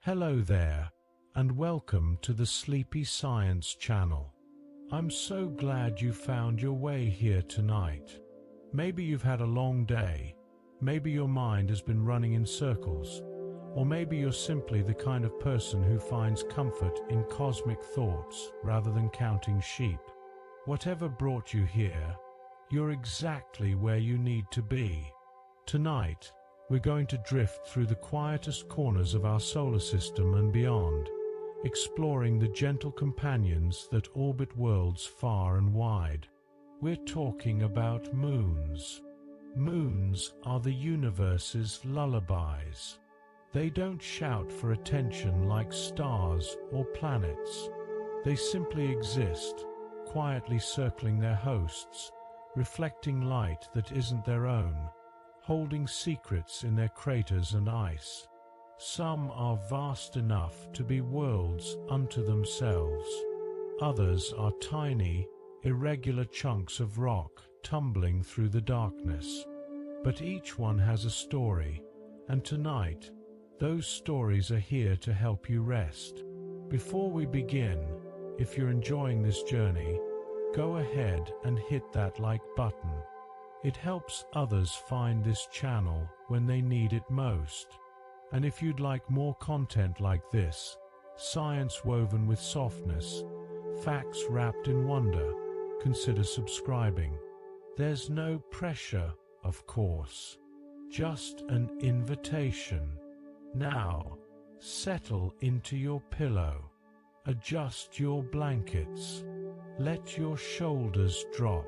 Hello there, and welcome to the Sleepy Science channel. I'm so glad you found your way here tonight. Maybe you've had a long day, maybe your mind has been running in circles, or maybe you're simply the kind of person who finds comfort in cosmic thoughts rather than counting sheep. Whatever brought you here, you're exactly where you need to be. Tonight, we're going to drift through the quietest corners of our solar system and beyond, exploring the gentle companions that orbit worlds far and wide. We're talking about moons. Moons are the universe's lullabies. They don't shout for attention like stars or planets. They simply exist, quietly circling their hosts, reflecting light that isn't their own, holding secrets in their craters and ice. Some are vast enough to be worlds unto themselves. Others are tiny, irregular chunks of rock tumbling through the darkness. But each one has a story, and tonight, those stories are here to help you rest. Before we begin, if you're enjoying this journey, go ahead and hit that like button. It helps others find this channel when they need it most. And if you'd like more content like this, science woven with softness, facts wrapped in wonder, consider subscribing. There's no pressure, of course, just an invitation. Now, settle into your pillow, adjust your blankets, let your shoulders drop.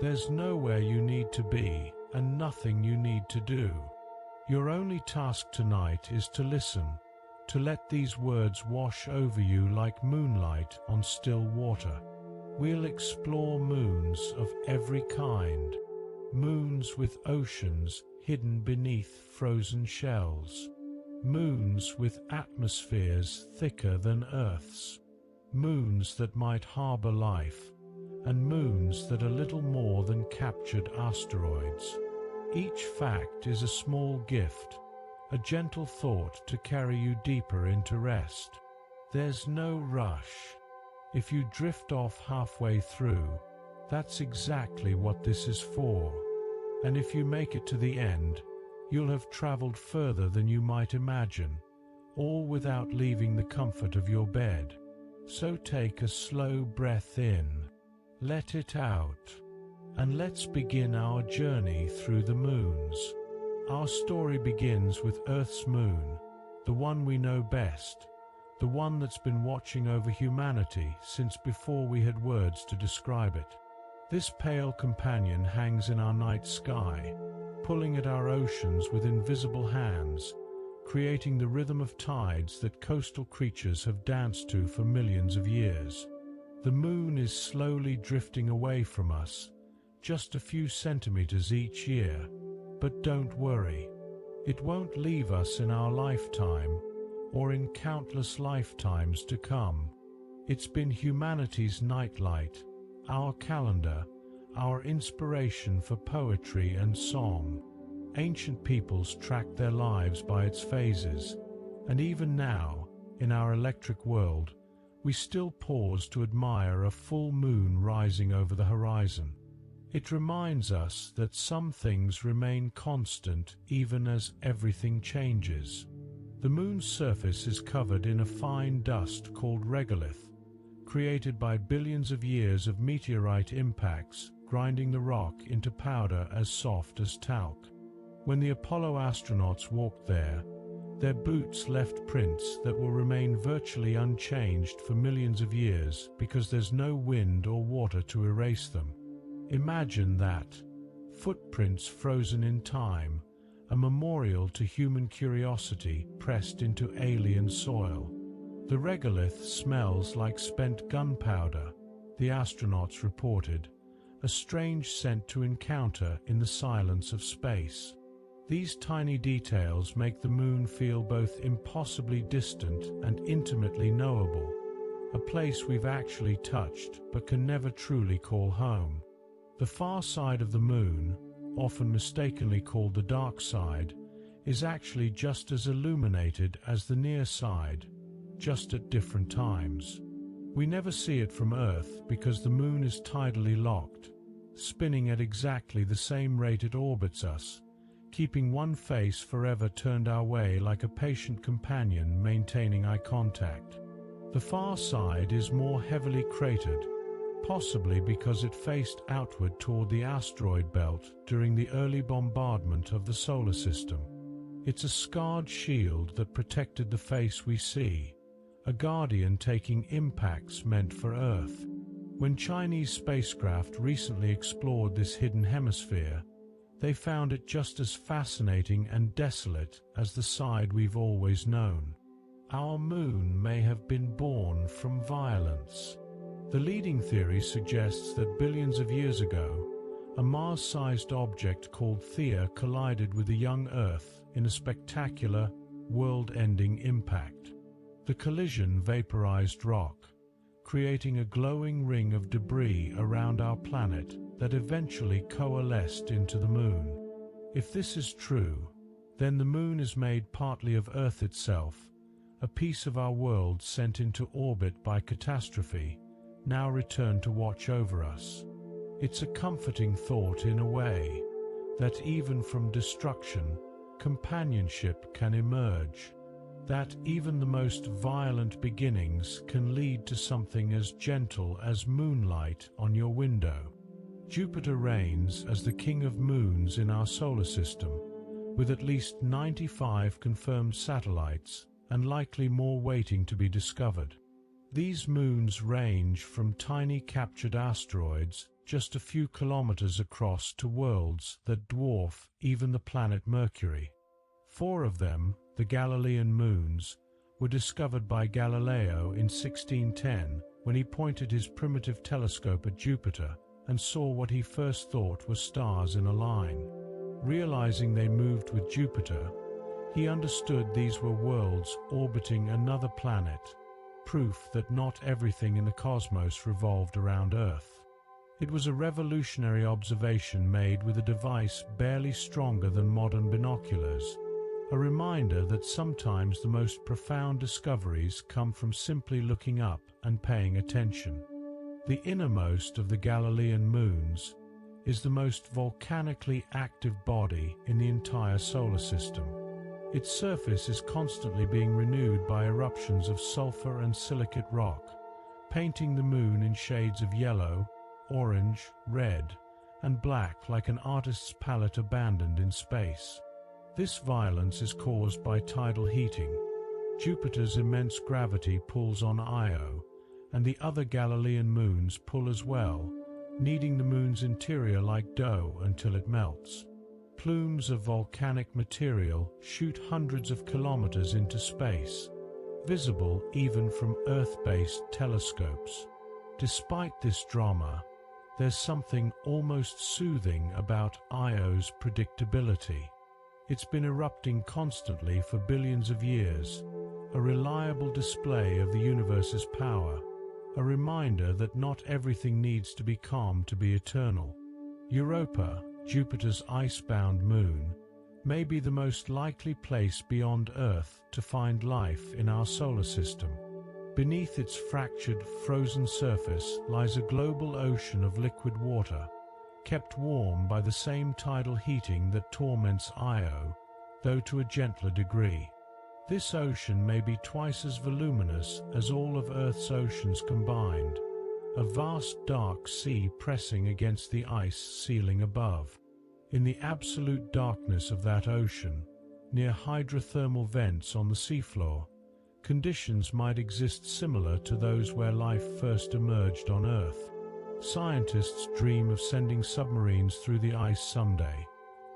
There's nowhere you need to be and nothing you need to do. Your only task tonight is to listen, to let these words wash over you like moonlight on still water. We'll explore moons of every kind, moons with oceans hidden beneath frozen shells, moons with atmospheres thicker than Earth's, moons that might harbor life, and moons that are little more than captured asteroids. Each fact is a small gift, a gentle thought to carry you deeper into rest. There's no rush. If you drift off halfway through, that's exactly what this is for. And if you make it to the end, you'll have traveled further than you might imagine, all without leaving the comfort of your bed. So take a slow breath in, let it out, and let's begin our journey through the moons. Our story begins with Earth's moon, the one we know best, the one that's been watching over humanity since before we had words to describe it. This pale companion hangs in our night sky, pulling at our oceans with invisible hands, creating the rhythm of tides that coastal creatures have danced to for millions of years. The moon is slowly drifting away from us, just a few centimeters each year. But don't worry, it won't leave us in our lifetime, or in countless lifetimes to come. It's been humanity's nightlight, our calendar, our inspiration for poetry and song. Ancient peoples tracked their lives by its phases, and even now, in our electric world, we still pause to admire a full moon rising over the horizon. It reminds us that some things remain constant even as everything changes. The moon's surface is covered in a fine dust called regolith, created by billions of years of meteorite impacts, grinding the rock into powder as soft as talc. When the Apollo astronauts walked there, their boots left prints that will remain virtually unchanged for millions of years because there's no wind or water to erase them. Imagine that. Footprints frozen in time, a memorial to human curiosity pressed into alien soil. The regolith smells like spent gunpowder, the astronauts reported, a strange scent to encounter in the silence of space. These tiny details make the moon feel both impossibly distant and intimately knowable, a place we've actually touched but can never truly call home. The far side of the moon, often mistakenly called the dark side, is actually just as illuminated as the near side, just at different times. We never see it from Earth because the Moon is tidally locked, spinning at exactly the same rate it orbits us, keeping one face forever turned our way like a patient companion maintaining eye contact. The far side is more heavily cratered, possibly because it faced outward toward the asteroid belt during the early bombardment of the solar system. It's a scarred shield that protected the face we see, a guardian taking impacts meant for Earth. When Chinese spacecraft recently explored this hidden hemisphere, they found it just as fascinating and desolate as the side we've always known. Our Moon may have been born from violence. The leading theory suggests that billions of years ago, a Mars-sized object called Theia collided with a young Earth in a spectacular, world-ending impact. The collision vaporized rock, creating a glowing ring of debris around our planet that eventually coalesced into the Moon. If this is true, then the Moon is made partly of Earth itself, a piece of our world sent into orbit by catastrophe, now returned to watch over us. It's a comforting thought in a way, that even from destruction, companionship can emerge, that even the most violent beginnings can lead to something as gentle as moonlight on your window. Jupiter reigns as the king of moons in our solar system, with at least 95 confirmed satellites and likely more waiting to be discovered. These moons range from tiny captured asteroids just a few kilometers across to worlds that dwarf even the planet Mercury. 4 of them, the Galilean moons, were discovered by Galileo in 1610 when he pointed his primitive telescope at Jupiter and saw what he first thought were stars in a line. Realizing they moved with Jupiter, he understood these were worlds orbiting another planet, proof that not everything in the cosmos revolved around Earth. It was a revolutionary observation made with a device barely stronger than modern binoculars, a reminder that sometimes the most profound discoveries come from simply looking up and paying attention. The innermost of the Galilean moons is the most volcanically active body in the entire solar system. Its surface is constantly being renewed by eruptions of sulfur and silicate rock, painting the Moon in shades of yellow, orange, red, and black like an artist's palette abandoned in space. This violence is caused by tidal heating. Jupiter's immense gravity pulls on Io, and the other Galilean moons pull as well, kneading the Moon's interior like dough until it melts. Plumes of volcanic material shoot hundreds of kilometers into space, visible even from Earth-based telescopes. Despite this drama, there's something almost soothing about Io's predictability. It's been erupting constantly for billions of years, a reliable display of the universe's power, a reminder that not everything needs to be calm to be eternal. Europa, Jupiter's ice-bound moon, may be the most likely place beyond Earth to find life in our solar system. Beneath its fractured, frozen surface lies a global ocean of liquid water, kept warm by the same tidal heating that torments Io, though to a gentler degree. This ocean may be twice as voluminous as all of Earth's oceans combined, a vast dark sea pressing against the ice ceiling above. In the absolute darkness of that ocean, near hydrothermal vents on the seafloor, conditions might exist similar to those where life first emerged on Earth. Scientists dream of sending submarines through the ice someday,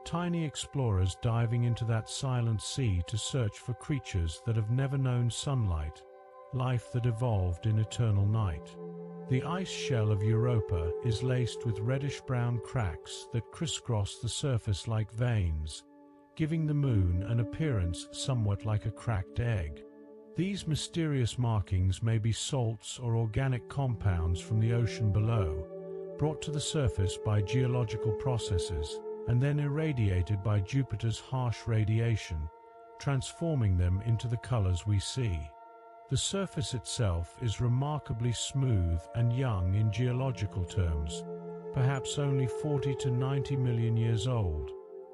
tiny explorers diving into that silent sea to search for creatures that have never known sunlight, life that evolved in eternal night. The ice shell of Europa is laced with reddish-brown cracks that crisscross the surface like veins, giving the Moon an appearance somewhat like a cracked egg. These mysterious markings may be salts or organic compounds from the ocean below, brought to the surface by geological processes, and then irradiated by Jupiter's harsh radiation, transforming them into the colors we see. The surface itself is remarkably smooth and young in geological terms, perhaps only 40 to 90 million years old,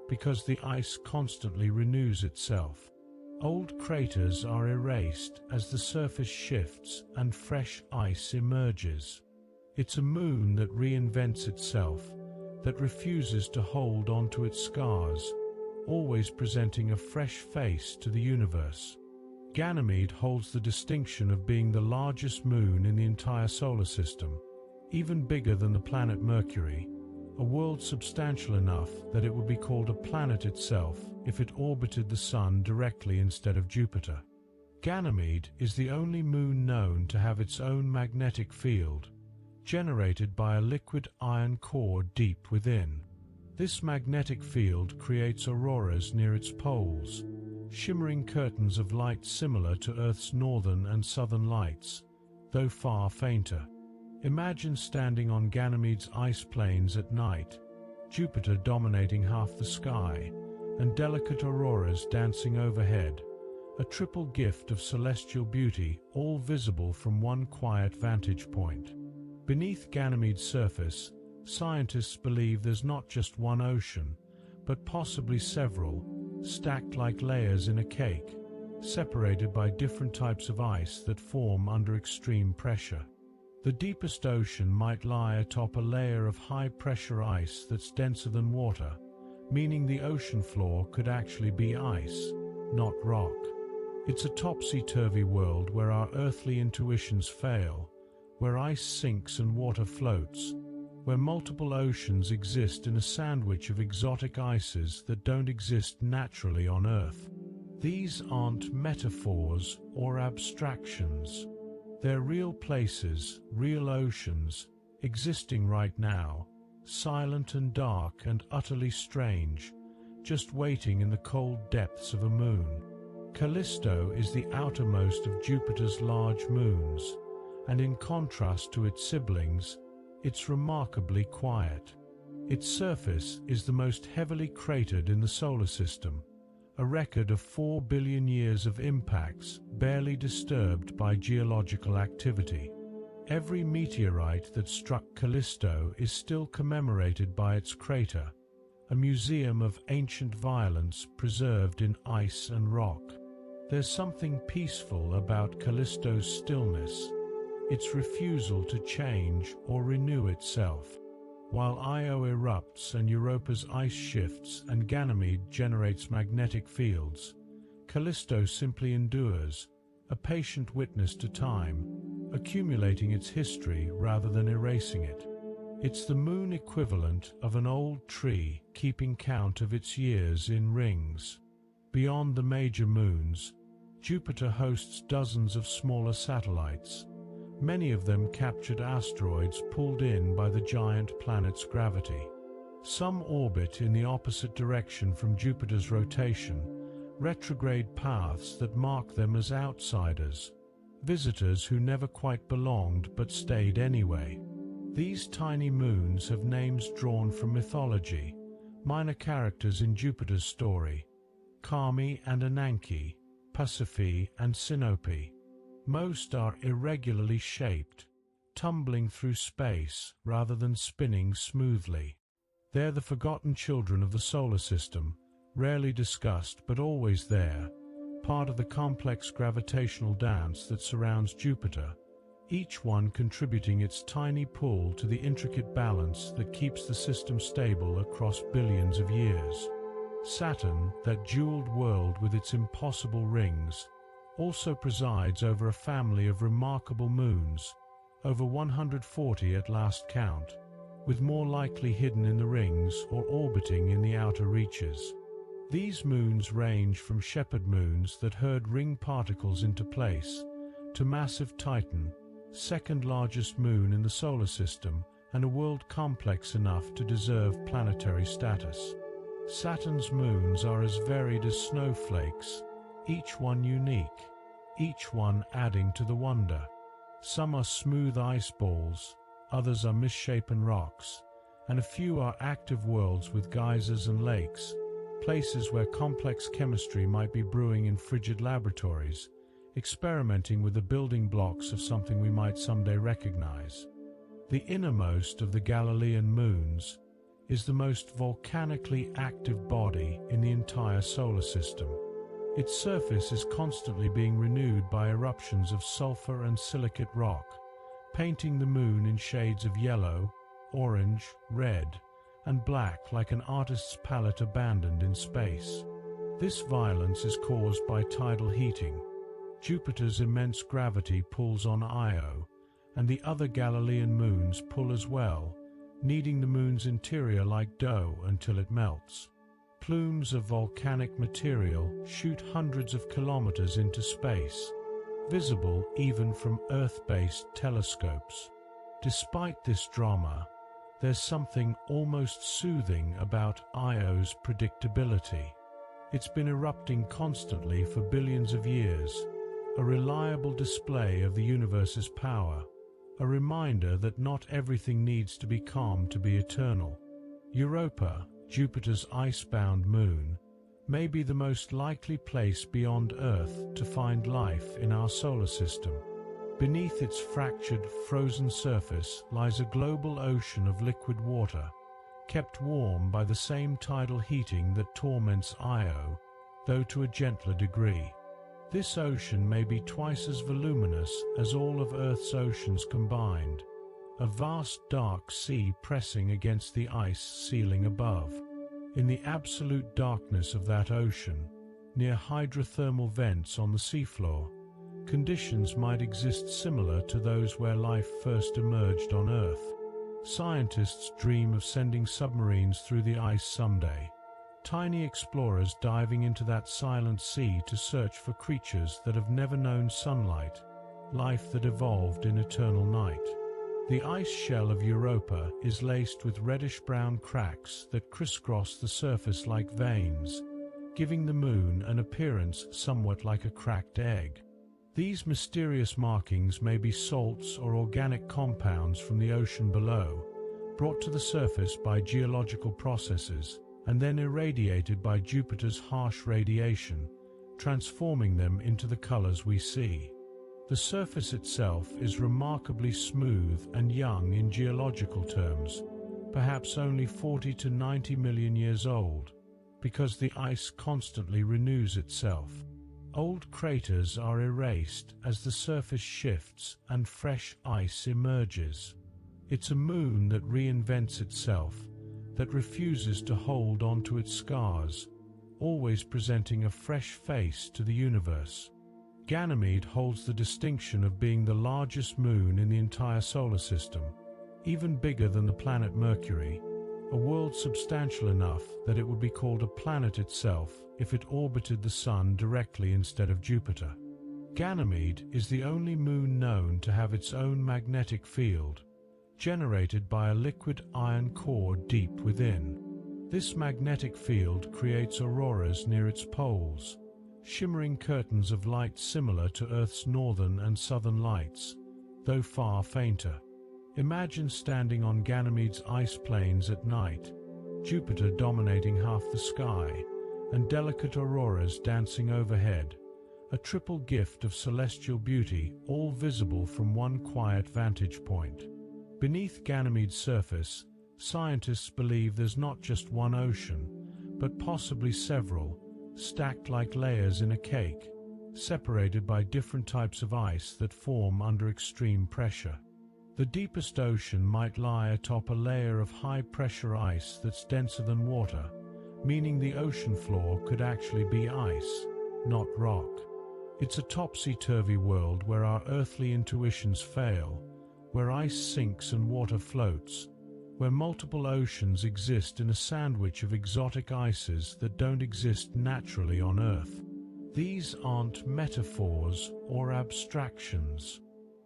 because the ice constantly renews itself. Old craters are erased as the surface shifts and fresh ice emerges. It's a moon that reinvents itself, that refuses to hold onto its scars, always presenting a fresh face to the universe. Ganymede holds the distinction of being the largest moon in the entire solar system, even bigger than the planet Mercury, a world substantial enough that it would be called a planet itself if it orbited the Sun directly instead of Jupiter. Ganymede is the only moon known to have its own magnetic field, generated by a liquid iron core deep within. This magnetic field creates auroras near its poles, shimmering curtains of light similar to Earth's northern and southern lights, though far fainter. Imagine standing on Ganymede's ice plains at night, Jupiter dominating half the sky, and delicate auroras dancing overhead, a triple gift of celestial beauty, all visible from one quiet vantage point. Beneath Ganymede's surface, scientists believe there's not just one ocean, but possibly several, stacked like layers in a cake, separated by different types of ice that form under extreme pressure. The deepest ocean might lie atop a layer of high-pressure ice that's denser than water, meaning the ocean floor could actually be ice, not rock. It's a topsy-turvy world where our earthly intuitions fail, where ice sinks and water floats, where multiple oceans exist in a sandwich of exotic ices that don't exist naturally on Earth. These aren't metaphors or abstractions. They're real places, real oceans, existing right now, silent and dark and utterly strange, just waiting in the cold depths of a moon. Callisto is the outermost of Jupiter's large moons, and in contrast to its siblings, it's remarkably quiet. Its surface is the most heavily cratered in the solar system, a record of 4 billion years of impacts barely disturbed by geological activity. Every meteorite that struck Callisto is still commemorated by its crater, a museum of ancient violence preserved in ice and rock. There's something peaceful about Callisto's stillness, its refusal to change or renew itself. While Io erupts and Europa's ice shifts and Ganymede generates magnetic fields, Callisto simply endures, a patient witness to time, accumulating its history rather than erasing it. It's the moon equivalent of an old tree keeping count of its years in rings. Beyond the major moons, Jupiter hosts dozens of smaller satellites, many of them captured asteroids pulled in by the giant planet's gravity. Some orbit in the opposite direction from Jupiter's rotation, retrograde paths that mark them as outsiders, visitors who never quite belonged but stayed anyway. These tiny moons have names drawn from mythology, minor characters in Jupiter's story: Kami and Ananke, Pasiphae and Sinope. Most are irregularly shaped, tumbling through space rather than spinning smoothly. They're the forgotten children of the solar system, rarely discussed but always there, part of the complex gravitational dance that surrounds Jupiter, each one contributing its tiny pull to the intricate balance that keeps the system stable across billions of years. Saturn, that jeweled world with its impossible rings, also presides over a family of remarkable moons, over 140 at last count, with more likely hidden in the rings or orbiting in the outer reaches. These moons range from shepherd moons that herd ring particles into place, to massive Titan, second largest moon in the solar system and a world complex enough to deserve planetary status. Saturn's moons are as varied as snowflakes, each one unique, each one adding to the wonder. Some are smooth ice balls, others are misshapen rocks, and a few are active worlds with geysers and lakes, places where complex chemistry might be brewing in frigid laboratories, experimenting with the building blocks of something we might someday recognize. The innermost of the Galilean moons is the most volcanically active body in the entire solar system. Its surface is constantly being renewed by eruptions of sulfur and silicate rock, painting the moon in shades of yellow, orange, red, and black like an artist's palette abandoned in space. This violence is caused by tidal heating. Jupiter's immense gravity pulls on Io, and the other Galilean moons pull as well, kneading the moon's interior like dough until it melts. Plumes of volcanic material shoot hundreds of kilometers into space, visible even from Earth-based telescopes. Despite this drama, there's something almost soothing about Io's predictability. It's been erupting constantly for billions of years, a reliable display of the universe's power, a reminder that not everything needs to be calm to be eternal. Europa, Jupiter's ice-bound moon, may be the most likely place beyond Earth to find life in our solar system. Beneath its fractured, frozen surface lies a global ocean of liquid water, kept warm by the same tidal heating that torments Io, though to a gentler degree. This ocean may be twice as voluminous as all of Earth's oceans combined, a vast dark sea pressing against the ice ceiling above. In the absolute darkness of that ocean, near hydrothermal vents on the seafloor, conditions might exist similar to those where life first emerged on Earth. Scientists dream of sending submarines through the ice someday, tiny explorers diving into that silent sea to search for creatures that have never known sunlight, life that evolved in eternal night. The ice shell of Europa is laced with reddish-brown cracks that crisscross the surface like veins, giving the moon an appearance somewhat like a cracked egg. These mysterious markings may be salts or organic compounds from the ocean below, brought to the surface by geological processes, and then irradiated by Jupiter's harsh radiation, transforming them into the colors we see. The surface itself is remarkably smooth and young in geological terms, perhaps only 40 to 90 million years old, because the ice constantly renews itself. Old craters are erased as the surface shifts and fresh ice emerges. It's a moon that reinvents itself, that refuses to hold onto its scars, always presenting a fresh face to the universe. Ganymede holds the distinction of being the largest moon in the entire solar system, even bigger than the planet Mercury, a world substantial enough that it would be called a planet itself if it orbited the Sun directly instead of Jupiter. Ganymede is the only moon known to have its own magnetic field, generated by a liquid iron core deep within. This magnetic field creates auroras near its poles, shimmering curtains of light similar to Earth's northern and southern lights, though far fainter. Imagine standing on Ganymede's ice plains at night, Jupiter dominating half the sky, and delicate auroras dancing overhead, a triple gift of celestial beauty, all visible from one quiet vantage point. Beneath Ganymede's surface, scientists believe there's not just one ocean, but possibly several, stacked like layers in a cake, separated by different types of ice that form under extreme pressure. The deepest ocean might lie atop a layer of high-pressure ice that's denser than water, meaning the ocean floor could actually be ice, not rock. It's a topsy-turvy world where our earthly intuitions fail, where ice sinks and water floats, where multiple oceans exist in a sandwich of exotic ices that don't exist naturally on Earth. These aren't metaphors or abstractions.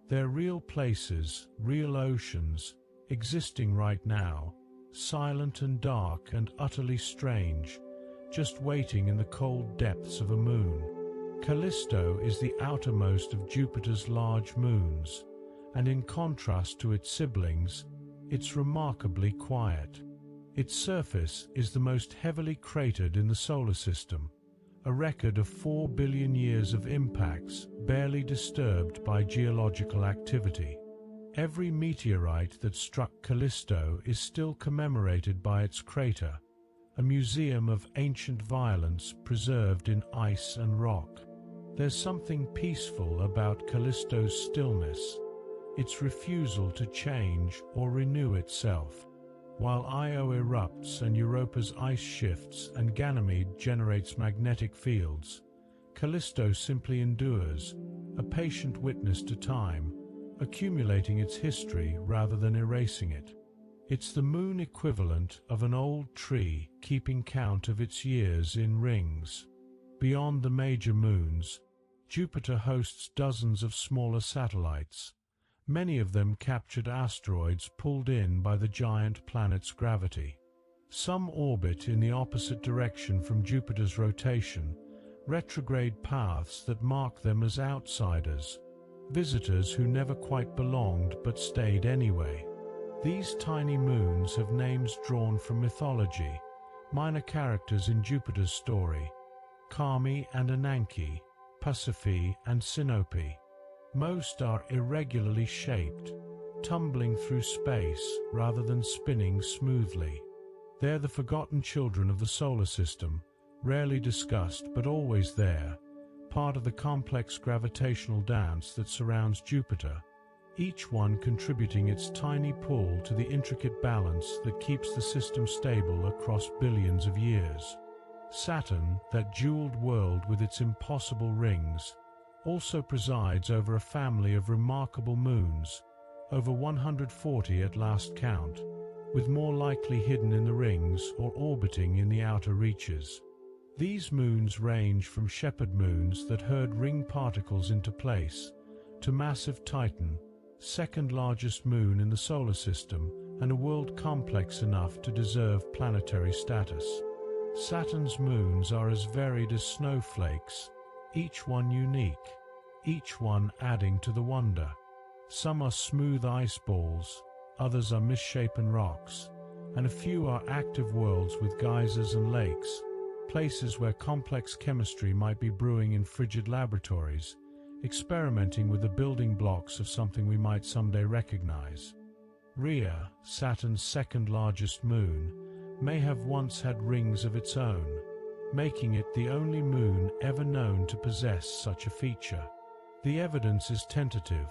They're real places, real oceans, existing right now, silent and dark and utterly strange, just waiting in the cold depths of a moon. Callisto is the outermost of Jupiter's large moons, and in contrast to its siblings, it's remarkably quiet. Its surface is the most heavily cratered in the solar system, a record of 4 billion years of impacts barely disturbed by geological activity. Every meteorite that struck Callisto is still commemorated by its crater, a museum of ancient violence preserved in ice and rock. There's something peaceful about Callisto's stillness, its refusal to change or renew itself. While Io erupts and Europa's ice shifts and Ganymede generates magnetic fields, Callisto simply endures, a patient witness to time, accumulating its history rather than erasing it. It's the moon equivalent of an old tree keeping count of its years in rings. Beyond the major moons, Jupiter hosts dozens of smaller satellites, many of them captured asteroids pulled in by the giant planet's gravity. Some orbit in the opposite direction from Jupiter's rotation, retrograde paths that mark them as outsiders, visitors who never quite belonged but stayed anyway. These tiny moons have names drawn from mythology, minor characters in Jupiter's story: Kami and Ananke, Pasiphae and Sinope. Most are irregularly shaped, tumbling through space rather than spinning smoothly. They're the forgotten children of the solar system, rarely discussed but always there, part of the complex gravitational dance that surrounds Jupiter, each one contributing its tiny pull to the intricate balance that keeps the system stable across billions of years. Saturn, that jeweled world with its impossible rings, also presides over a family of remarkable moons, over 140 at last count, with more likely hidden in the rings or orbiting in the outer reaches. These moons range from shepherd moons that herd ring particles into place, to massive Titan, second largest moon in the solar system and a world complex enough to deserve planetary status. Saturn's moons are as varied as snowflakes, each one unique, each one adding to the wonder. Some are smooth ice balls, others are misshapen rocks, and a few are active worlds with geysers and lakes, places where complex chemistry might be brewing in frigid laboratories, experimenting with the building blocks of something we might someday recognize. Rhea, Saturn's second largest moon, may have once had rings of its own, making it the only moon ever known to possess such a feature. The evidence is tentative,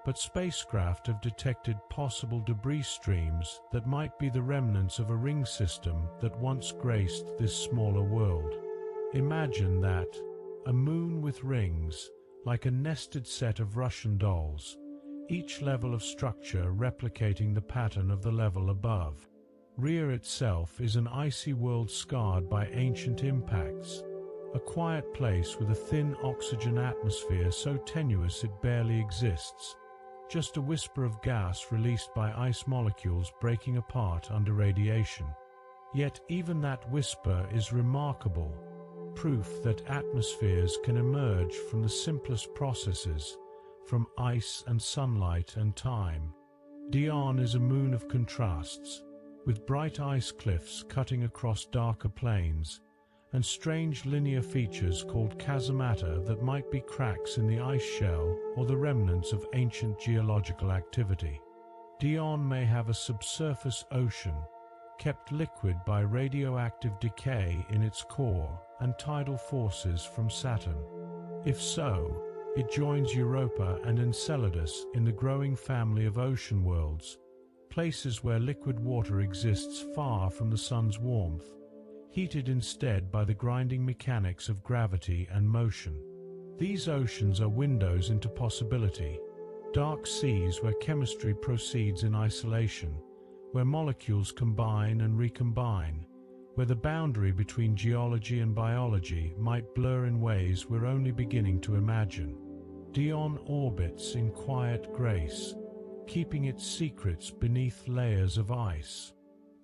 but spacecraft have detected possible debris streams that might be the remnants of a ring system that once graced this smaller world. Imagine that, a moon with rings, like a nested set of Russian dolls, each level of structure replicating the pattern of the level above. Rhea itself is an icy world scarred by ancient impacts, a quiet place with a thin oxygen atmosphere so tenuous it barely exists, just a whisper of gas released by ice molecules breaking apart under radiation. Yet even that whisper is remarkable, proof that atmospheres can emerge from the simplest processes, from ice and sunlight and time. Dione is a moon of contrasts, with bright ice cliffs cutting across darker plains, and strange linear features called chasmata that might be cracks in the ice shell or the remnants of ancient geological activity. Dione may have a subsurface ocean, kept liquid by radioactive decay in its core and tidal forces from Saturn. If so, it joins Europa and Enceladus in the growing family of ocean worlds, places where liquid water exists far from the sun's warmth, heated instead by the grinding mechanics of gravity and motion. These oceans are windows into possibility, dark seas where chemistry proceeds in isolation, where molecules combine and recombine, where the boundary between geology and biology might blur in ways we're only beginning to imagine. Dione orbits in quiet grace, keeping its secrets beneath layers of ice.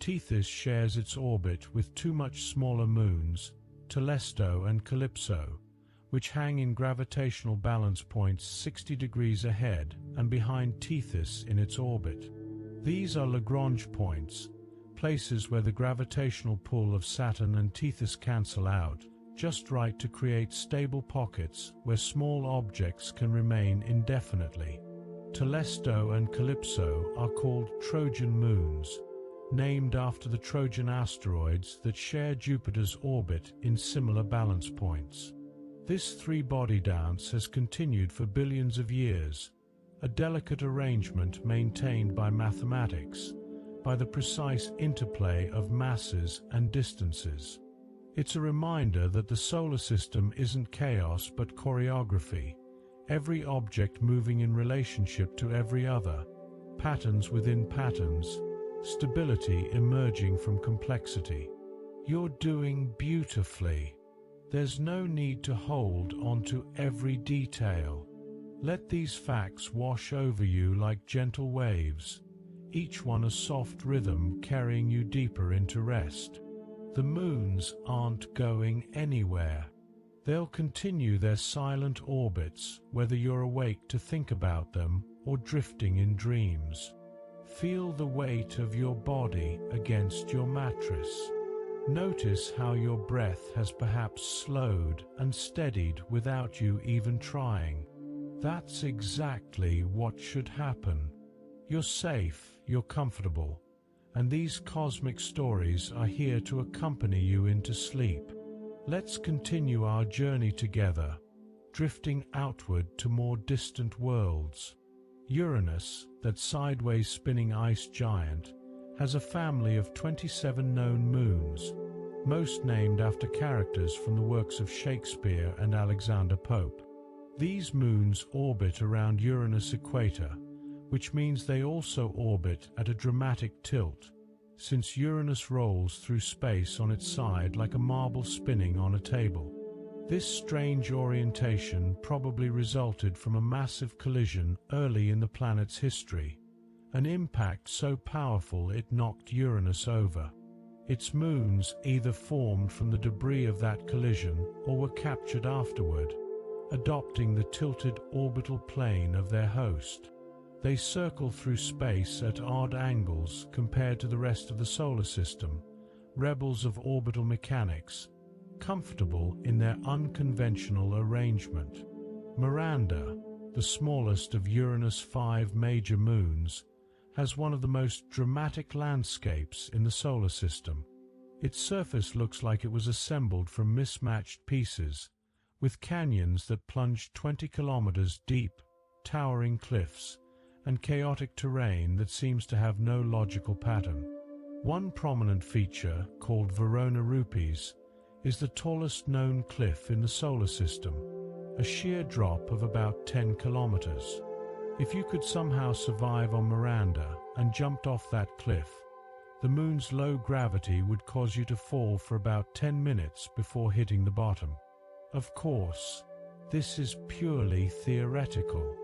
Tethys shares its orbit with two much smaller moons, Telesto and Calypso, which hang in gravitational balance points 60 degrees ahead and behind Tethys in its orbit. These are Lagrange points, places where the gravitational pull of Saturn and Tethys cancel out, just right to create stable pockets where small objects can remain indefinitely. Telesto and Calypso are called Trojan moons, named after the Trojan asteroids that share Jupiter's orbit in similar balance points. This three-body dance has continued for billions of years, a delicate arrangement maintained by mathematics, by the precise interplay of masses and distances. It's a reminder that the solar system isn't chaos but choreography, every object moving in relationship to every other, patterns within patterns, stability emerging from complexity. You're doing beautifully. There's no need to hold onto every detail. Let these facts wash over you like gentle waves, each one a soft rhythm carrying you deeper into rest. The moons aren't going anywhere. They'll continue their silent orbits, whether you're awake to think about them or drifting in dreams. Feel the weight of your body against your mattress. Notice how your breath has perhaps slowed and steadied without you even trying. That's exactly what should happen. You're safe, you're comfortable, and these cosmic stories are here to accompany you into sleep. Let's continue our journey together, drifting outward to more distant worlds. Uranus, that sideways spinning ice giant, has a family of 27 known moons, most named after characters from the works of Shakespeare and Alexander Pope. These moons orbit around Uranus' equator, which means they also orbit at a dramatic tilt, since Uranus rolls through space on its side like a marble spinning on a table. This strange orientation probably resulted from a massive collision early in the planet's history, an impact so powerful it knocked Uranus over. Its moons either formed from the debris of that collision or were captured afterward, adopting the tilted orbital plane of their host. They circle through space at odd angles compared to the rest of the solar system, rebels of orbital mechanics, comfortable in their unconventional arrangement. Miranda, the smallest of Uranus' 5 major moons, has one of the most dramatic landscapes in the solar system. Its surface looks like it was assembled from mismatched pieces, with canyons that plunge 20 kilometers deep, towering cliffs, and chaotic terrain that seems to have no logical pattern. One prominent feature, called Verona Rupes, is the tallest known cliff in the solar system, a sheer drop of about 10 kilometers. If you could somehow survive on Miranda and jumped off that cliff, the moon's low gravity would cause you to fall for about 10 minutes before hitting the bottom. Of course, this is purely theoretical.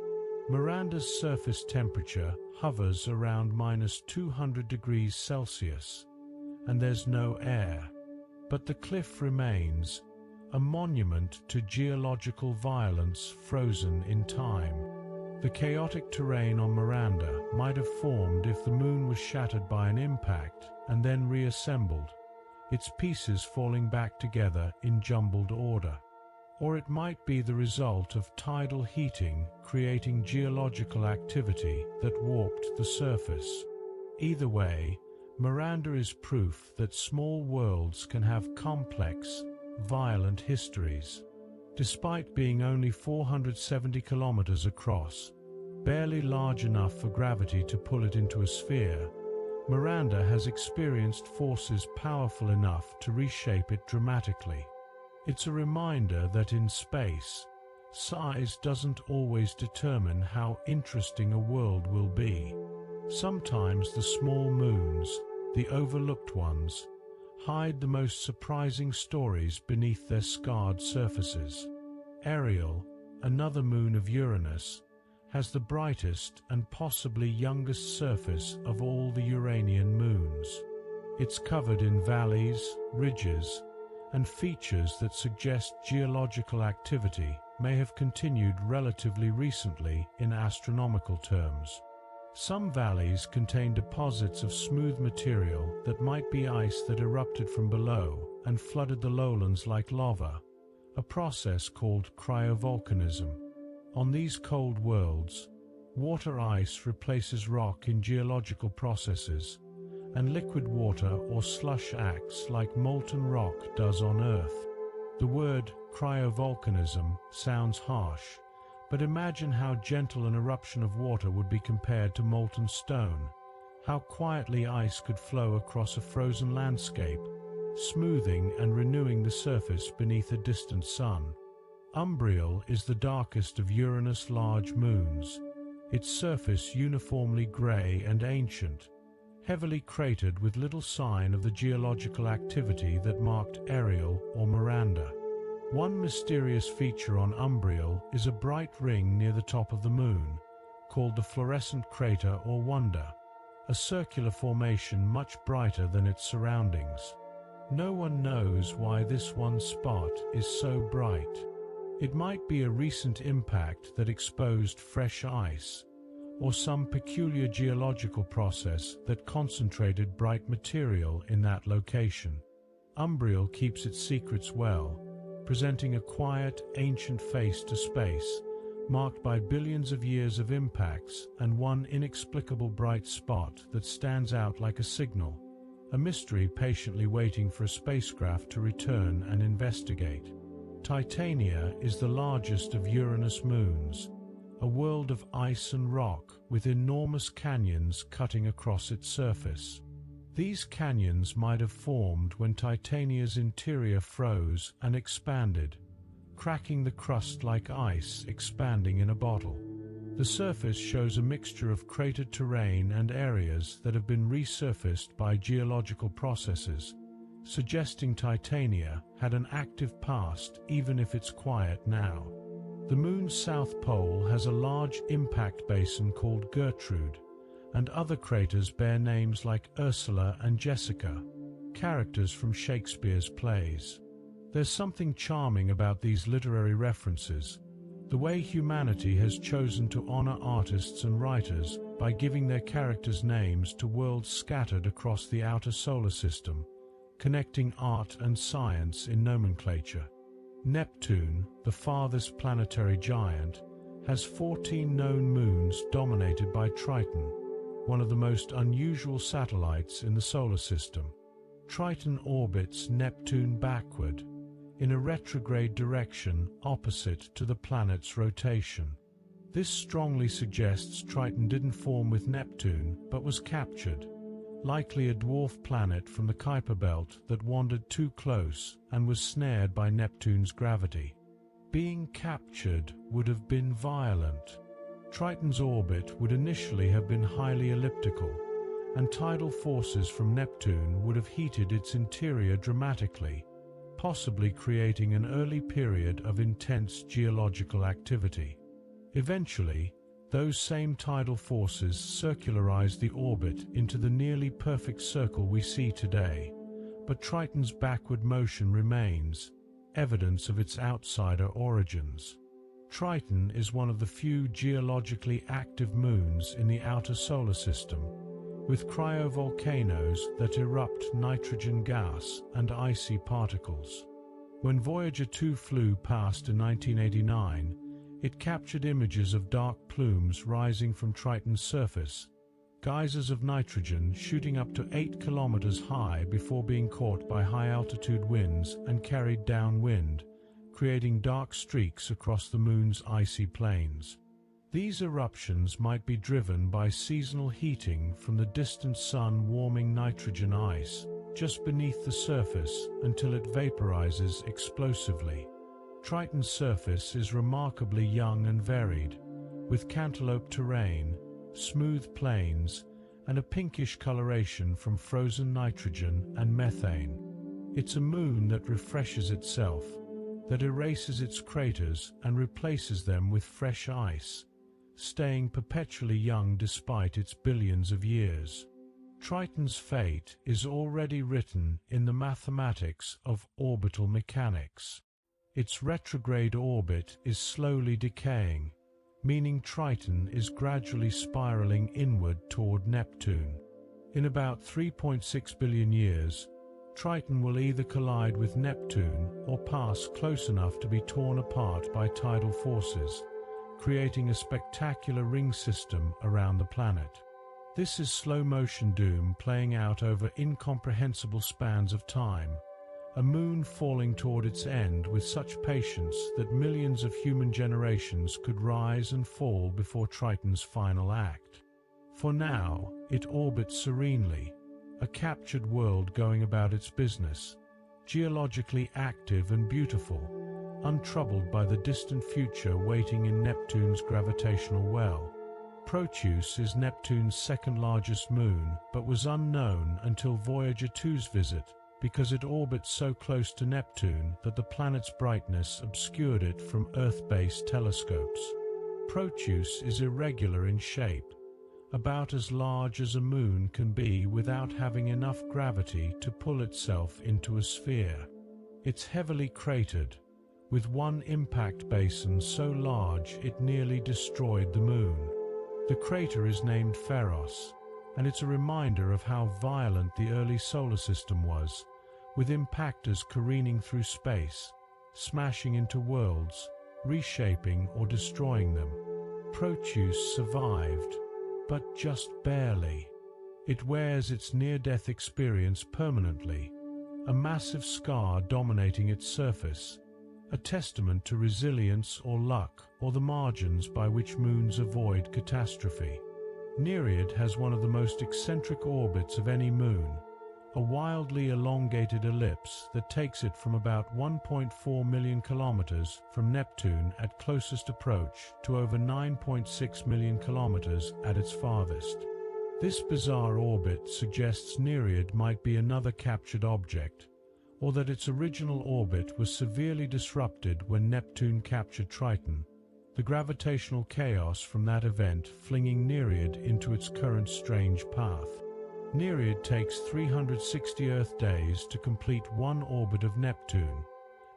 Miranda's surface temperature hovers around -200 degrees Celsius, and there's no air. But the cliff remains, a monument to geological violence frozen in time. The chaotic terrain on Miranda might have formed if the moon was shattered by an impact and then reassembled, its pieces falling back together in jumbled order. Or it might be the result of tidal heating creating geological activity that warped the surface. Either way, Miranda is proof that small worlds can have complex, violent histories. Despite being only 470 kilometers across, barely large enough for gravity to pull it into a sphere, Miranda has experienced forces powerful enough to reshape it dramatically. It's a reminder that in space, size doesn't always determine how interesting a world will be. Sometimes the small moons, the overlooked ones, hide the most surprising stories beneath their scarred surfaces. Ariel, another moon of Uranus, has the brightest and possibly youngest surface of all the Uranian moons. It's covered in valleys, ridges, and features that suggest geological activity may have continued relatively recently in astronomical terms. Some valleys contain deposits of smooth material that might be ice that erupted from below and flooded the lowlands like lava, a process called cryovolcanism. On these cold worlds, water ice replaces rock in geological processes, and liquid water or slush acts like molten rock does on Earth. The word cryovolcanism sounds harsh, but imagine how gentle an eruption of water would be compared to molten stone, how quietly ice could flow across a frozen landscape, smoothing and renewing the surface beneath a distant sun. Umbriel is the darkest of Uranus' large moons, its surface uniformly grey and ancient, heavily cratered with little sign of the geological activity that marked Ariel or Miranda. One mysterious feature on Umbriel is a bright ring near the top of the moon, called the fluorescent crater or wonder, a circular formation much brighter than its surroundings. No one knows why this one spot is so bright. It might be a recent impact that exposed fresh ice, or some peculiar geological process that concentrated bright material in that location. Umbriel keeps its secrets well, presenting a quiet, ancient face to space, marked by billions of years of impacts and one inexplicable bright spot that stands out like a signal, a mystery patiently waiting for a spacecraft to return and investigate. Titania is the largest of Uranus' moons, a world of ice and rock with enormous canyons cutting across its surface. These canyons might have formed when Titania's interior froze and expanded, cracking the crust like ice expanding in a bottle. The surface shows a mixture of cratered terrain and areas that have been resurfaced by geological processes, suggesting Titania had an active past even if it's quiet now. The Moon's south pole has a large impact basin called Gertrude, and other craters bear names like Ursula and Jessica, characters from Shakespeare's plays. There's something charming about these literary references, the way humanity has chosen to honor artists and writers by giving their characters names to worlds scattered across the outer solar system, connecting art and science in nomenclature. Neptune, the farthest planetary giant, has 14 known moons dominated by Triton, one of the most unusual satellites in the solar system. Triton orbits Neptune backward, in a retrograde direction opposite to the planet's rotation. This strongly suggests Triton didn't form with Neptune but was captured, likely a dwarf planet from the Kuiper belt that wandered too close and was snared by Neptune's gravity. Being captured would have been violent. Triton's orbit would initially have been highly elliptical, and tidal forces from Neptune would have heated its interior dramatically, possibly creating an early period of intense geological activity. Eventually, those same tidal forces circularized the orbit into the nearly perfect circle we see today, but Triton's backward motion remains, evidence of its outsider origins. Triton is one of the few geologically active moons in the outer solar system, with cryovolcanoes that erupt nitrogen gas and icy particles. When Voyager 2 flew past in 1989, it captured images of dark plumes rising from Triton's surface, geysers of nitrogen shooting up to 8 kilometers high before being caught by high-altitude winds and carried downwind, creating dark streaks across the Moon's icy plains. These eruptions might be driven by seasonal heating from the distant Sun warming nitrogen ice just beneath the surface until it vaporizes explosively. Triton's surface is remarkably young and varied, with cantaloupe terrain, smooth plains, and a pinkish coloration from frozen nitrogen and methane. It's a moon that refreshes itself, that erases its craters and replaces them with fresh ice, staying perpetually young despite its billions of years. Triton's fate is already written in the mathematics of orbital mechanics. Its retrograde orbit is slowly decaying, meaning Triton is gradually spiraling inward toward Neptune. In about 3.6 billion years, Triton will either collide with Neptune or pass close enough to be torn apart by tidal forces, creating a spectacular ring system around the planet. This is slow-motion doom playing out over incomprehensible spans of time, a moon falling toward its end with such patience that millions of human generations could rise and fall before Triton's final act. For now, it orbits serenely, a captured world going about its business, geologically active and beautiful, untroubled by the distant future waiting in Neptune's gravitational well. Proteus is Neptune's second-largest moon, but was unknown until Voyager 2's visit because it orbits so close to Neptune that the planet's brightness obscured it from Earth-based telescopes. Proteus is irregular in shape, about as large as a moon can be without having enough gravity to pull itself into a sphere. It's heavily cratered, with one impact basin so large it nearly destroyed the moon. The crater is named Pharos, and it's a reminder of how violent the early solar system was, with impactors careening through space, smashing into worlds, reshaping or destroying them. Proteus survived, but just barely. It wears its near-death experience permanently, a massive scar dominating its surface, a testament to resilience or luck or the margins by which moons avoid catastrophe. Nereid has one of the most eccentric orbits of any moon, a wildly elongated ellipse that takes it from about 1.4 million kilometers from Neptune at closest approach to over 9.6 million kilometers at its farthest. This bizarre orbit suggests Nereid might be another captured object, or that its original orbit was severely disrupted when Neptune captured Triton, the gravitational chaos from that event flinging Nereid into its current strange path. Nereid takes 360 Earth days to complete one orbit of Neptune,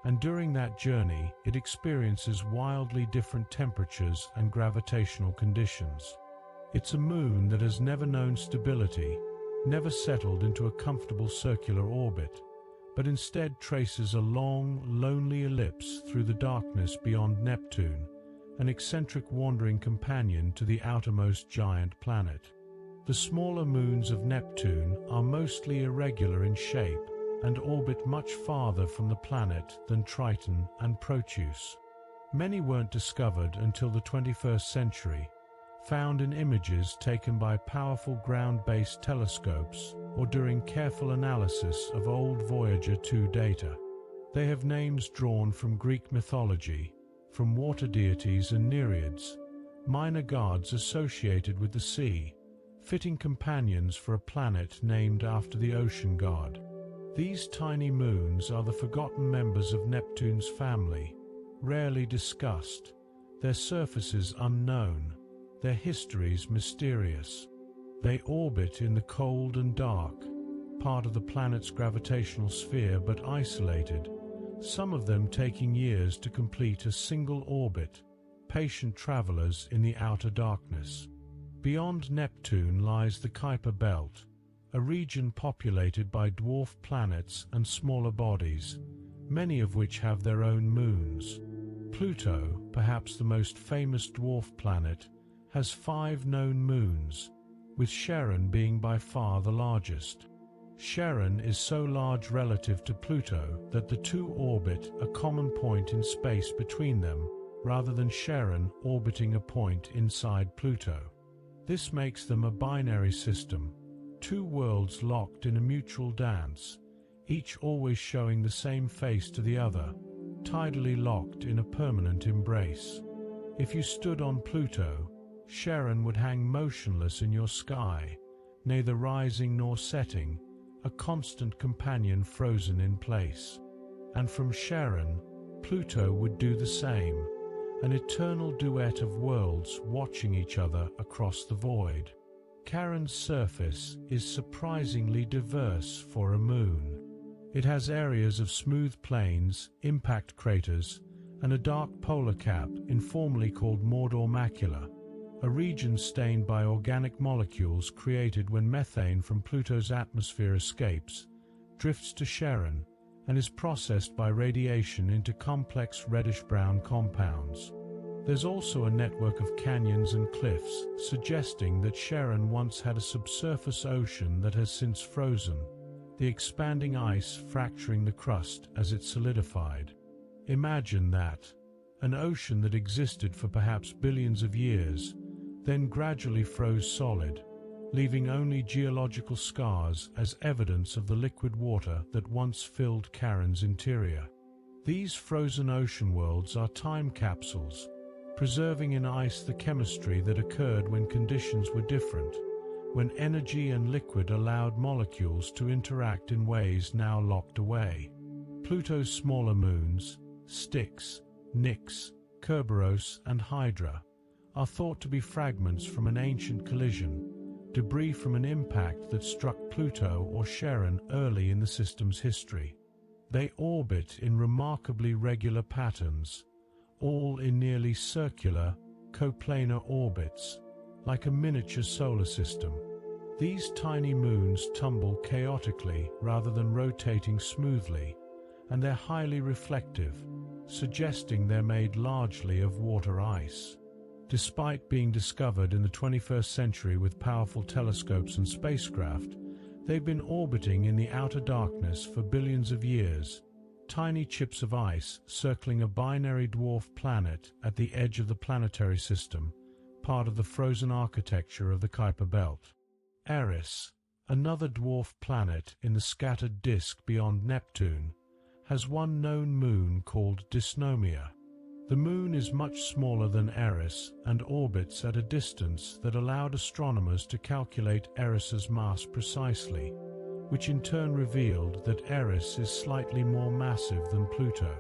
and during that journey it experiences wildly different temperatures and gravitational conditions. It's a moon that has never known stability, never settled into a comfortable circular orbit, but instead traces a long, lonely ellipse through the darkness beyond Neptune, an eccentric wandering companion to the outermost giant planet. The smaller moons of Neptune are mostly irregular in shape and orbit much farther from the planet than Triton and Proteus. Many weren't discovered until the 21st century, found in images taken by powerful ground-based telescopes or during careful analysis of old Voyager 2 data. They have names drawn from Greek mythology, from water deities and Nereids, minor gods associated with the sea, fitting companions for a planet named after the ocean god. These tiny moons are the forgotten members of Neptune's family, rarely discussed, their surfaces unknown, their histories mysterious. They orbit in the cold and dark, part of the planet's gravitational sphere but isolated, some of them taking years to complete a single orbit, patient travelers in the outer darkness. Beyond Neptune lies the Kuiper Belt, a region populated by dwarf planets and smaller bodies, many of which have their own moons. Pluto, perhaps the most famous dwarf planet, has 5 known moons, with Charon being by far the largest. Charon is so large relative to Pluto that the two orbit a common point in space between them, rather than Charon orbiting a point inside Pluto. This makes them a binary system, two worlds locked in a mutual dance, each always showing the same face to the other, tidally locked in a permanent embrace. If you stood on Pluto, Charon would hang motionless in your sky, neither rising nor setting, a constant companion frozen in place. And from Charon, Pluto would do the same, an eternal duet of worlds watching each other across the void. Charon's surface is surprisingly diverse for a moon. It has areas of smooth plains, impact craters, and a dark polar cap, informally called Mordor macula, a region stained by organic molecules created when methane from Pluto's atmosphere escapes, drifts to Charon, and is processed by radiation into complex reddish-brown compounds. There's also a network of canyons and cliffs, suggesting that Charon once had a subsurface ocean that has since frozen, the expanding ice fracturing the crust as it solidified. Imagine that, an ocean that existed for perhaps billions of years, then gradually froze solid, leaving only geological scars as evidence of the liquid water that once filled Charon's interior. These frozen ocean worlds are time capsules, preserving in ice the chemistry that occurred when conditions were different, when energy and liquid allowed molecules to interact in ways now locked away. Pluto's smaller moons, Styx, Nix, Kerberos, and Hydra, are thought to be fragments from an ancient collision, debris from an impact that struck Pluto or Charon early in the system's history. They orbit in remarkably regular patterns, all in nearly circular, coplanar orbits, like a miniature solar system. These tiny moons tumble chaotically rather than rotating smoothly, and they're highly reflective, suggesting they're made largely of water ice. Despite being discovered in the 21st century with powerful telescopes and spacecraft, they've been orbiting in the outer darkness for billions of years, tiny chips of ice circling a binary dwarf planet at the edge of the planetary system, part of the frozen architecture of the Kuiper Belt. Eris, another dwarf planet in the scattered disk beyond Neptune, has one known moon called Dysnomia. The moon is much smaller than Eris and orbits at a distance that allowed astronomers to calculate Eris's mass precisely, which in turn revealed that Eris is slightly more massive than Pluto.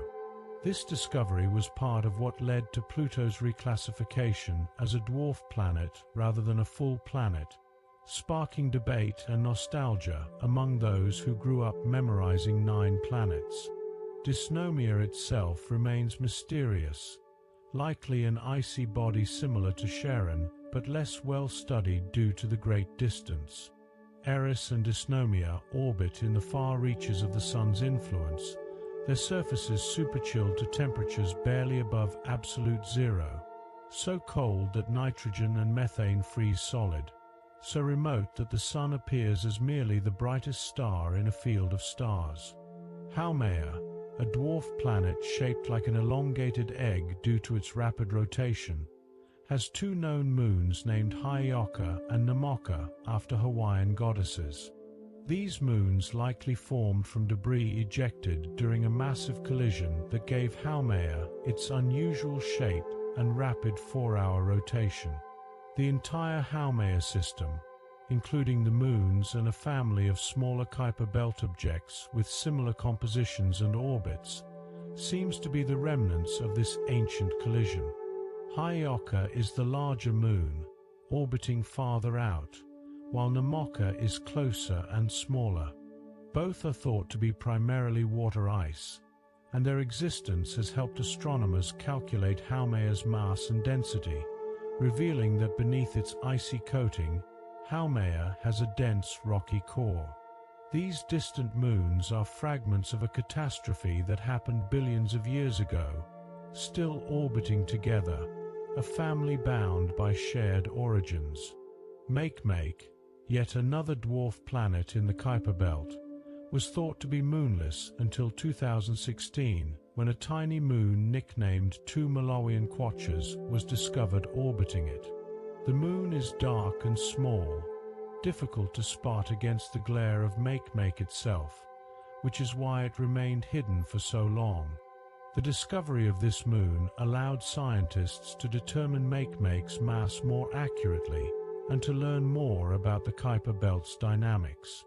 This discovery was part of what led to Pluto's reclassification as a dwarf planet rather than a full planet, sparking debate and nostalgia among those who grew up memorizing 9 planets. Dysnomia itself remains mysterious, likely an icy body similar to Charon, but less well studied due to the great distance. Eris and Dysnomia orbit in the far reaches of the Sun's influence, their surfaces superchilled to temperatures barely above absolute zero, so cold that nitrogen and methane freeze solid, so remote that the Sun appears as merely the brightest star in a field of stars. Haumea, a dwarf planet shaped like an elongated egg due to its rapid rotation, has 2 known moons named Haioka and Namoka after Hawaiian goddesses. These moons likely formed from debris ejected during a massive collision that gave Haumea its unusual shape and rapid 4-hour rotation. The entire Haumea system, including the moons and a family of smaller Kuiper Belt objects with similar compositions and orbits, seems to be the remnants of this ancient collision. Haioka is the larger moon, orbiting farther out, while Namoka is closer and smaller. Both are thought to be primarily water ice, and their existence has helped astronomers calculate Haumea's mass and density, revealing that beneath its icy coating, Haumea has a dense rocky core. These distant moons are fragments of a catastrophe that happened billions of years ago, still orbiting together, a family bound by shared origins. Makemake, yet another dwarf planet in the Kuiper Belt, was thought to be moonless until 2016, when a tiny moon nicknamed 2 Malawian Quaches was discovered orbiting it. The moon is dark and small, difficult to spot against the glare of Makemake itself, which is why it remained hidden for so long. The discovery of this moon allowed scientists to determine Makemake's mass more accurately and to learn more about the Kuiper Belt's dynamics.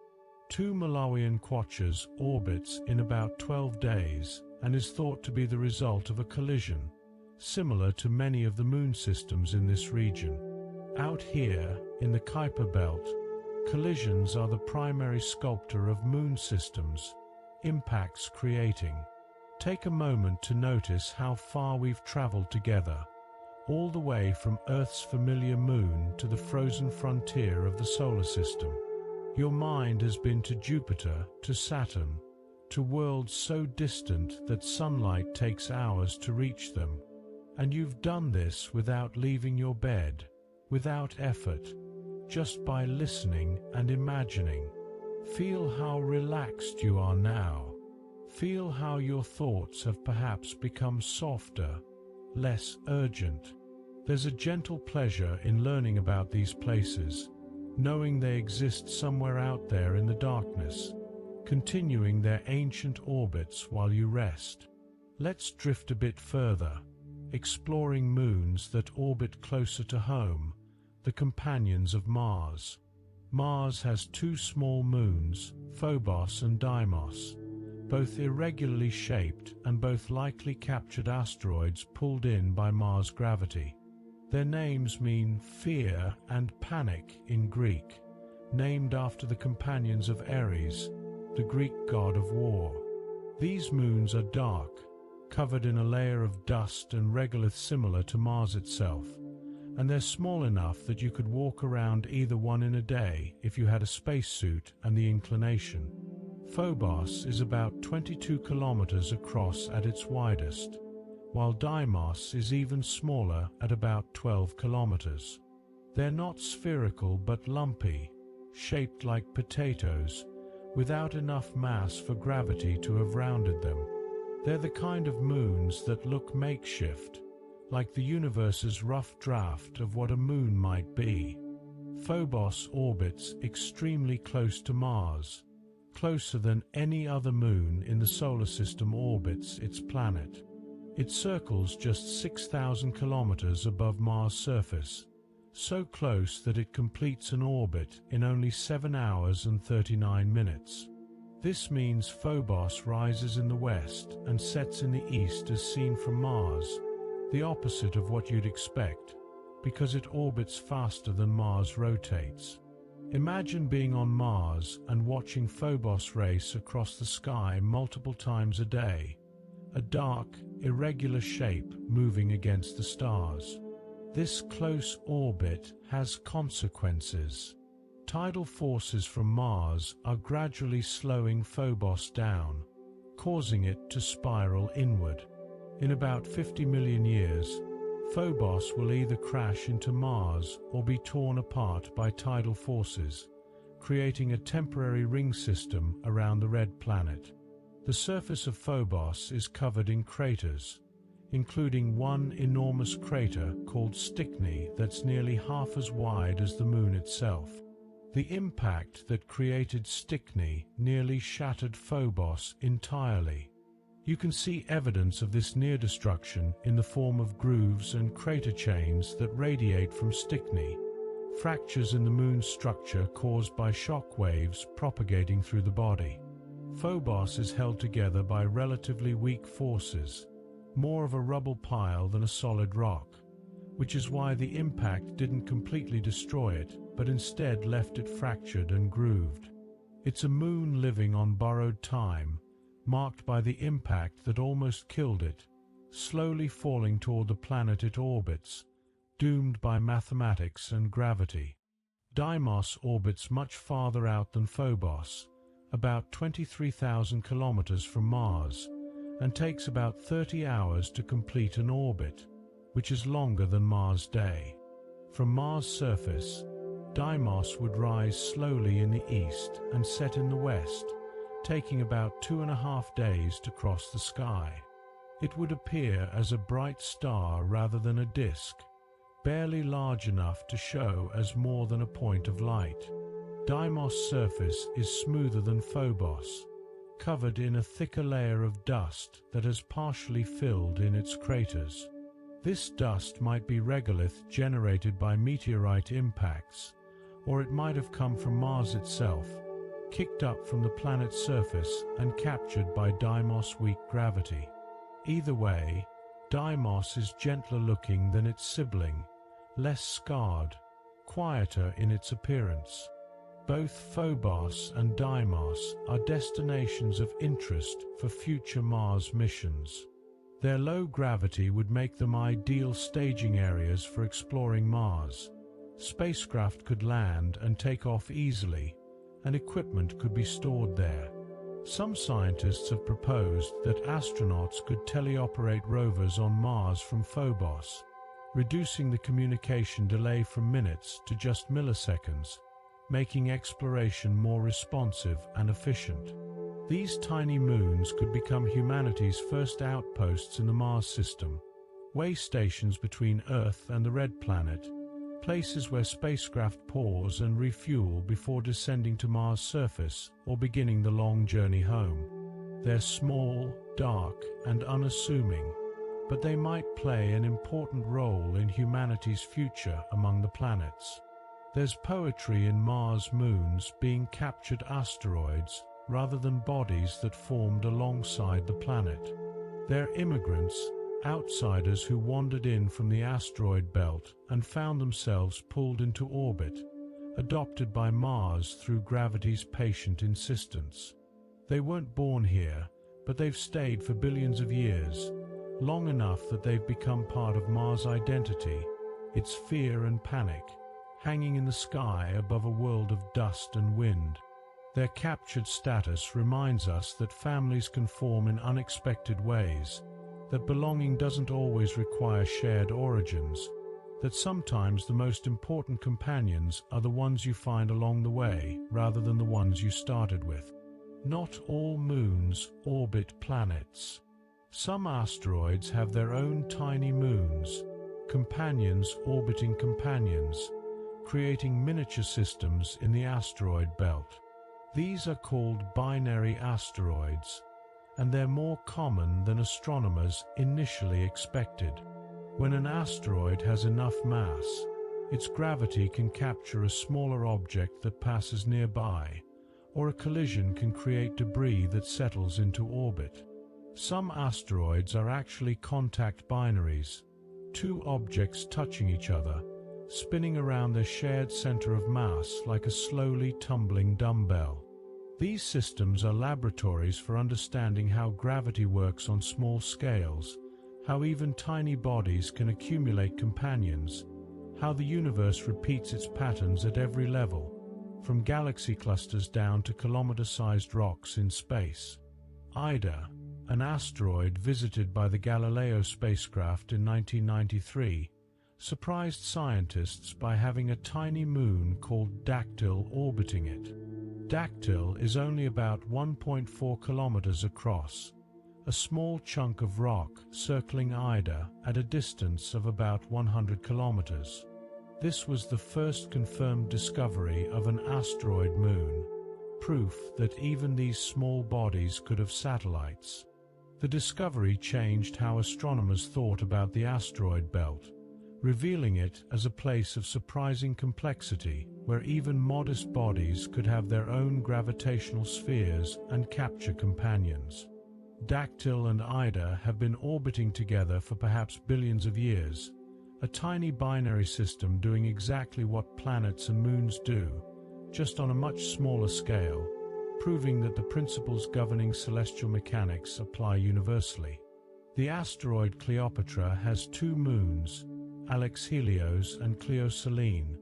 2 Malawian Quaches orbits in about 12 days and is thought to be the result of a collision, similar to many of the moon systems in this region. Out here, in the Kuiper Belt, collisions are the primary sculptor of moon systems, impacts creating Take a moment to notice how far we've traveled together, all the way from Earth's familiar moon to the frozen frontier of the solar system. Your mind has been to Jupiter, to Saturn, to worlds so distant that sunlight takes hours to reach them. And you've done this without leaving your bed, without effort, just by listening and imagining. Feel how relaxed you are now. Feel how your thoughts have perhaps become softer, less urgent. There's a gentle pleasure in learning about these places, knowing they exist somewhere out there in the darkness, continuing their ancient orbits while you rest. Let's drift a bit further, exploring moons that orbit closer to home, the companions of Mars. Mars has two small moons, Phobos and Deimos, both irregularly shaped and both likely captured asteroids pulled in by Mars' gravity. Their names mean fear and panic in Greek, named after the companions of Ares, the Greek god of war. These moons are dark, covered in a layer of dust and regolith similar to Mars itself, and they're small enough that you could walk around either one in a day if you had a spacesuit and the inclination. Phobos is about 22 kilometers across at its widest, while Deimos is even smaller at about 12 kilometers. They're not spherical but lumpy, shaped like potatoes, without enough mass for gravity to have rounded them. They're the kind of moons that look makeshift, like the universe's rough draft of what a moon might be. Phobos orbits extremely close to Mars, closer than any other moon in the solar system orbits its planet. It circles just 6,000 kilometers above Mars' surface, so close that it completes an orbit in only 7 hours and 39 minutes. This means Phobos rises in the west and sets in the east as seen from Mars, the opposite of what you'd expect, because it orbits faster than Mars rotates. Imagine being on Mars and watching Phobos race across the sky multiple times a day, a dark, irregular shape moving against the stars. This close orbit has consequences. Tidal forces from Mars are gradually slowing Phobos down, causing it to spiral inward. In about 50 million years, Phobos will either crash into Mars or be torn apart by tidal forces, creating a temporary ring system around the red planet. The surface of Phobos is covered in craters, including one enormous crater called Stickney that's nearly half as wide as the Moon itself. The impact that created Stickney nearly shattered Phobos entirely. You can see evidence of this near destruction in the form of grooves and crater chains that radiate from Stickney, fractures in the Moon's structure caused by shock waves propagating through the body. Phobos is held together by relatively weak forces, more of a rubble pile than a solid rock, which is why the impact didn't completely destroy it, but instead left it fractured and grooved. It's a moon living on borrowed time, marked by the impact that almost killed it, slowly falling toward the planet it orbits, doomed by mathematics and gravity. Deimos orbits much farther out than Phobos, about 23,000 kilometers from Mars, and takes about 30 hours to complete an orbit, which is longer than Mars' day. From Mars' surface, Deimos would rise slowly in the east and set in the west, taking about 2.5 days to cross the sky. It would appear as a bright star rather than a disk, barely large enough to show as more than a point of light. Deimos' surface is smoother than Phobos, covered in a thicker layer of dust that has partially filled in its craters. This dust might be regolith generated by meteorite impacts, or it might have come from Mars itself, kicked up from the planet's surface and captured by Deimos' weak gravity. Either way, Deimos is gentler looking than its sibling, less scarred, quieter in its appearance. Both Phobos and Deimos are destinations of interest for future Mars missions. Their low gravity would make them ideal staging areas for exploring Mars. Spacecraft could land and take off easily, and equipment could be stored there. Some scientists have proposed that astronauts could teleoperate rovers on Mars from Phobos, reducing the communication delay from minutes to just milliseconds, making exploration more responsive and efficient. These tiny moons could become humanity's first outposts in the Mars system, way stations between Earth and the Red Planet, places where spacecraft pause and refuel before descending to Mars' surface or beginning the long journey home. They're small, dark, and unassuming, but they might play an important role in humanity's future among the planets. There's poetry in Mars moons being captured asteroids rather than bodies that formed alongside the planet. They're immigrants, outsiders who wandered in from the asteroid belt and found themselves pulled into orbit, adopted by Mars through gravity's patient insistence. They weren't born here, but they've stayed for billions of years, long enough that they've become part of Mars' identity, its fear and panic, hanging in the sky above a world of dust and wind. Their captured status reminds us that families can form in unexpected ways, that belonging doesn't always require shared origins, that sometimes the most important companions are the ones you find along the way rather than the ones you started with. Not all moons orbit planets. Some asteroids have their own tiny moons, companions orbiting companions, creating miniature systems in the asteroid belt. These are called binary asteroids, and they're more common than astronomers initially expected. When an asteroid has enough mass, its gravity can capture a smaller object that passes nearby, or a collision can create debris that settles into orbit. Some asteroids are actually contact binaries, two objects touching each other, spinning around their shared center of mass like a slowly tumbling dumbbell. These systems are laboratories for understanding how gravity works on small scales, how even tiny bodies can accumulate companions, how the universe repeats its patterns at every level, from galaxy clusters down to kilometer-sized rocks in space. Ida, an asteroid visited by the Galileo spacecraft in 1993, surprised scientists by having a tiny moon called Dactyl orbiting it. Dactyl is only about 1.4 kilometers across, a small chunk of rock circling Ida at a distance of about 100 kilometers. This was the first confirmed discovery of an asteroid moon, proof that even these small bodies could have satellites. The discovery changed how astronomers thought about the asteroid belt, revealing it as a place of surprising complexity where even modest bodies could have their own gravitational spheres and capture companions. Dactyl and Ida have been orbiting together for perhaps billions of years, a tiny binary system doing exactly what planets and moons do, just on a much smaller scale, proving that the principles governing celestial mechanics apply universally. The asteroid Cleopatra has two moons, Alex Helios and Cleo Selene,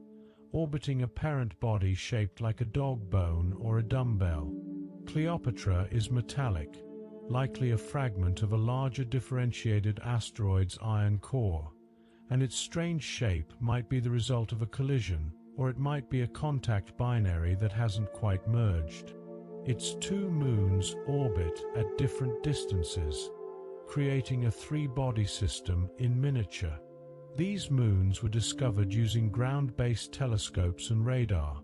orbiting a parent body shaped like a dog bone or a dumbbell. Cleopatra is metallic, likely a fragment of a larger differentiated asteroid's iron core, and its strange shape might be the result of a collision, or it might be a contact binary that hasn't quite merged. Its two moons orbit at different distances, creating a three-body system in miniature. These moons were discovered using ground-based telescopes and radar,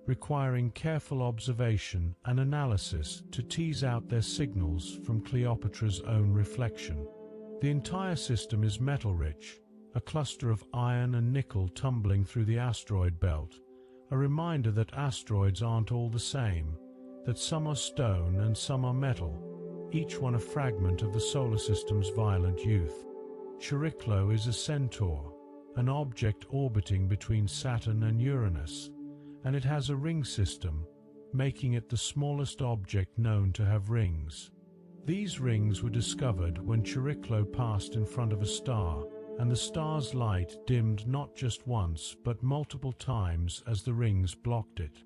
requiring careful observation and analysis to tease out their signals from Cleopatra's own reflection. The entire system is metal-rich, a cluster of iron and nickel tumbling through the asteroid belt, a reminder that asteroids aren't all the same, that some are stone and some are metal, each one a fragment of the solar system's violent youth. Chariklo is a centaur, an object orbiting between Saturn and Uranus, and it has a ring system, making it the smallest object known to have rings. These rings were discovered when Chariklo passed in front of a star, and the star's light dimmed not just once but multiple times as the rings blocked it.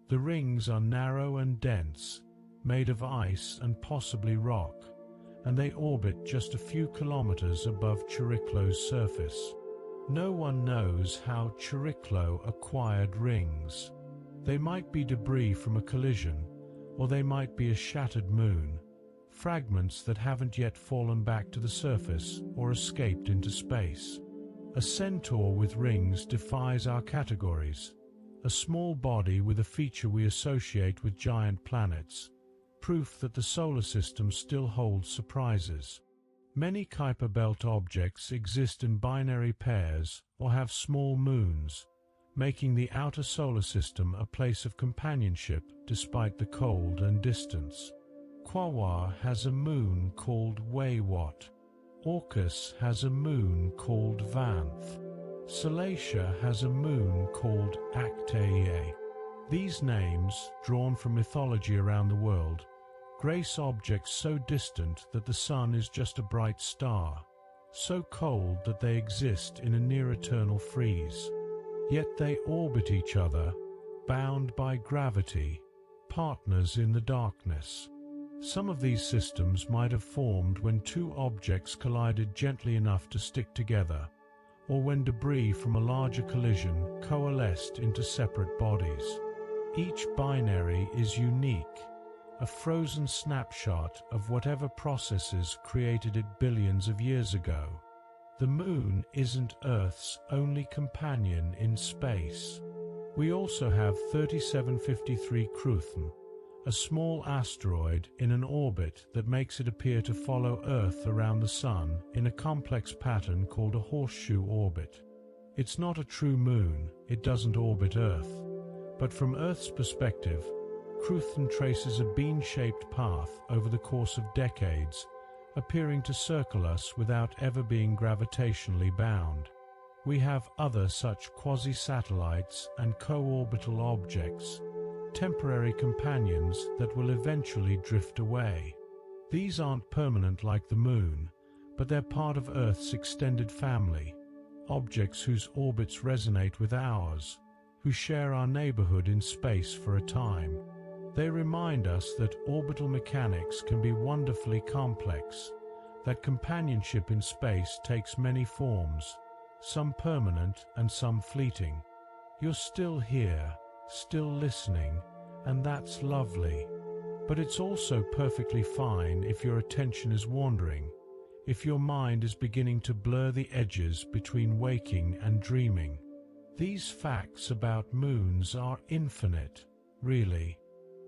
The rings are narrow and dense, made of ice and possibly rock, and they orbit just a few kilometers above Chariklo's surface. No one knows how Chariklo acquired rings. They might be debris from a collision, or they might be a shattered moon, fragments that haven't yet fallen back to the surface or escaped into space. A centaur with rings defies our categories, a small body with a feature we associate with giant planets, proof that the solar system still holds surprises. Many Kuiper Belt objects exist in binary pairs or have small moons, making the outer solar system a place of companionship despite the cold and distance. Quaoar has a moon called Waywat. Orcus has a moon called Vanth. Salacia has a moon called Actaea. These names, drawn from mythology around the world, grace objects so distant that the sun is just a bright star, so cold that they exist in a near-eternal freeze. Yet they orbit each other, bound by gravity, partners in the darkness. Some of these systems might have formed when two objects collided gently enough to stick together, or when debris from a larger collision coalesced into separate bodies. Each binary is unique, a frozen snapshot of whatever processes created it billions of years ago. The Moon isn't Earth's only companion in space. We also have 3753 Cruithne, a small asteroid in an orbit that makes it appear to follow Earth around the Sun in a complex pattern called a horseshoe orbit. It's not a true moon, it doesn't orbit Earth, but from Earth's perspective, Cruithne traces a bean-shaped path over the course of decades, appearing to circle us without ever being gravitationally bound. We have other such quasi-satellites and co-orbital objects, temporary companions that will eventually drift away. These aren't permanent like the Moon, but they're part of Earth's extended family, objects whose orbits resonate with ours, who share our neighborhood in space for a time. They remind us that orbital mechanics can be wonderfully complex, that companionship in space takes many forms, some permanent and some fleeting. You're still here, still listening, and that's lovely. But it's also perfectly fine if your attention is wandering, if your mind is beginning to blur the edges between waking and dreaming. These facts about moons are infinite, really.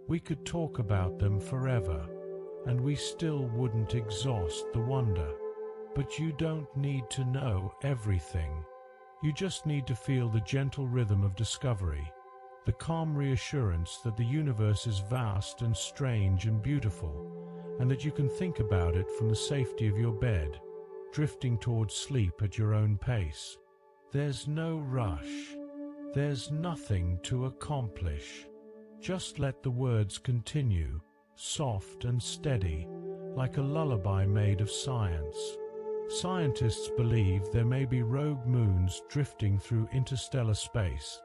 We could talk about them forever, and we still wouldn't exhaust the wonder. But you don't need to know everything. You just need to feel the gentle rhythm of discovery, the calm reassurance that the universe is vast and strange and beautiful, and that you can think about it from the safety of your bed, drifting towards sleep at your own pace. There's no rush. There's nothing to accomplish. Just let the words continue, soft and steady, like a lullaby made of science. Scientists believe there may be rogue moons drifting through interstellar space,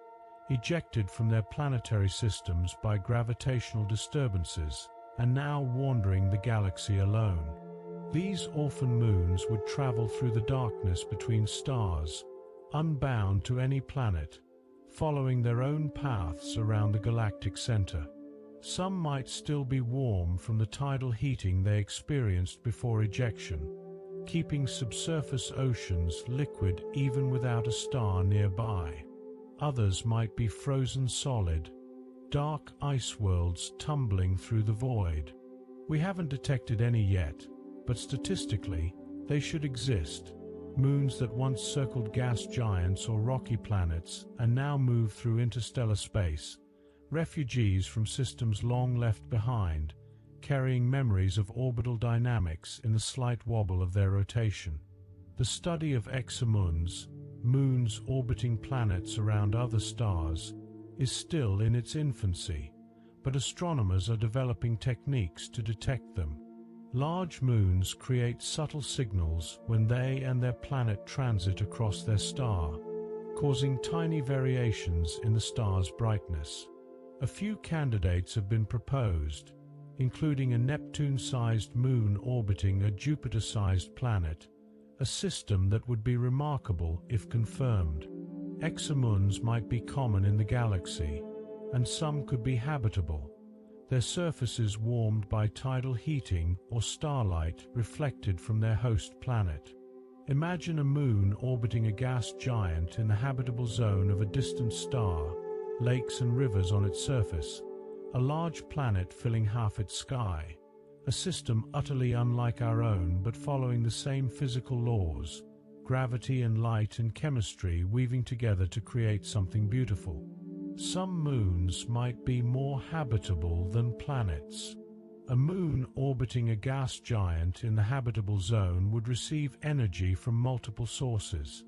ejected from their planetary systems by gravitational disturbances, and now wandering the galaxy alone. These orphan moons would travel through the darkness between stars, unbound to any planet, following their own paths around the galactic center. Some might still be warm from the tidal heating they experienced before ejection, keeping subsurface oceans liquid even without a star nearby. Others might be frozen solid, dark ice worlds tumbling through the void. We haven't detected any yet, but statistically, they should exist. Moons that once circled gas giants or rocky planets and now move through interstellar space, refugees from systems long left behind, carrying memories of orbital dynamics in the slight wobble of their rotation. The study of exomoons, moons orbiting planets around other stars, is still in its infancy, but astronomers are developing techniques to detect them. Large moons create subtle signals when they and their planet transit across their star, causing tiny variations in the star's brightness. A few candidates have been proposed, including a Neptune-sized moon orbiting a Jupiter-sized planet, a system that would be remarkable if confirmed. Exomoons might be common in the galaxy, and some could be habitable, their surfaces warmed by tidal heating or starlight reflected from their host planet. Imagine a moon orbiting a gas giant in the habitable zone of a distant star, lakes and rivers on its surface, a large planet filling half its sky, a system utterly unlike our own but following the same physical laws, gravity and light and chemistry weaving together to create something beautiful. Some moons might be more habitable than planets. A moon orbiting a gas giant in the habitable zone would receive energy from multiple sources: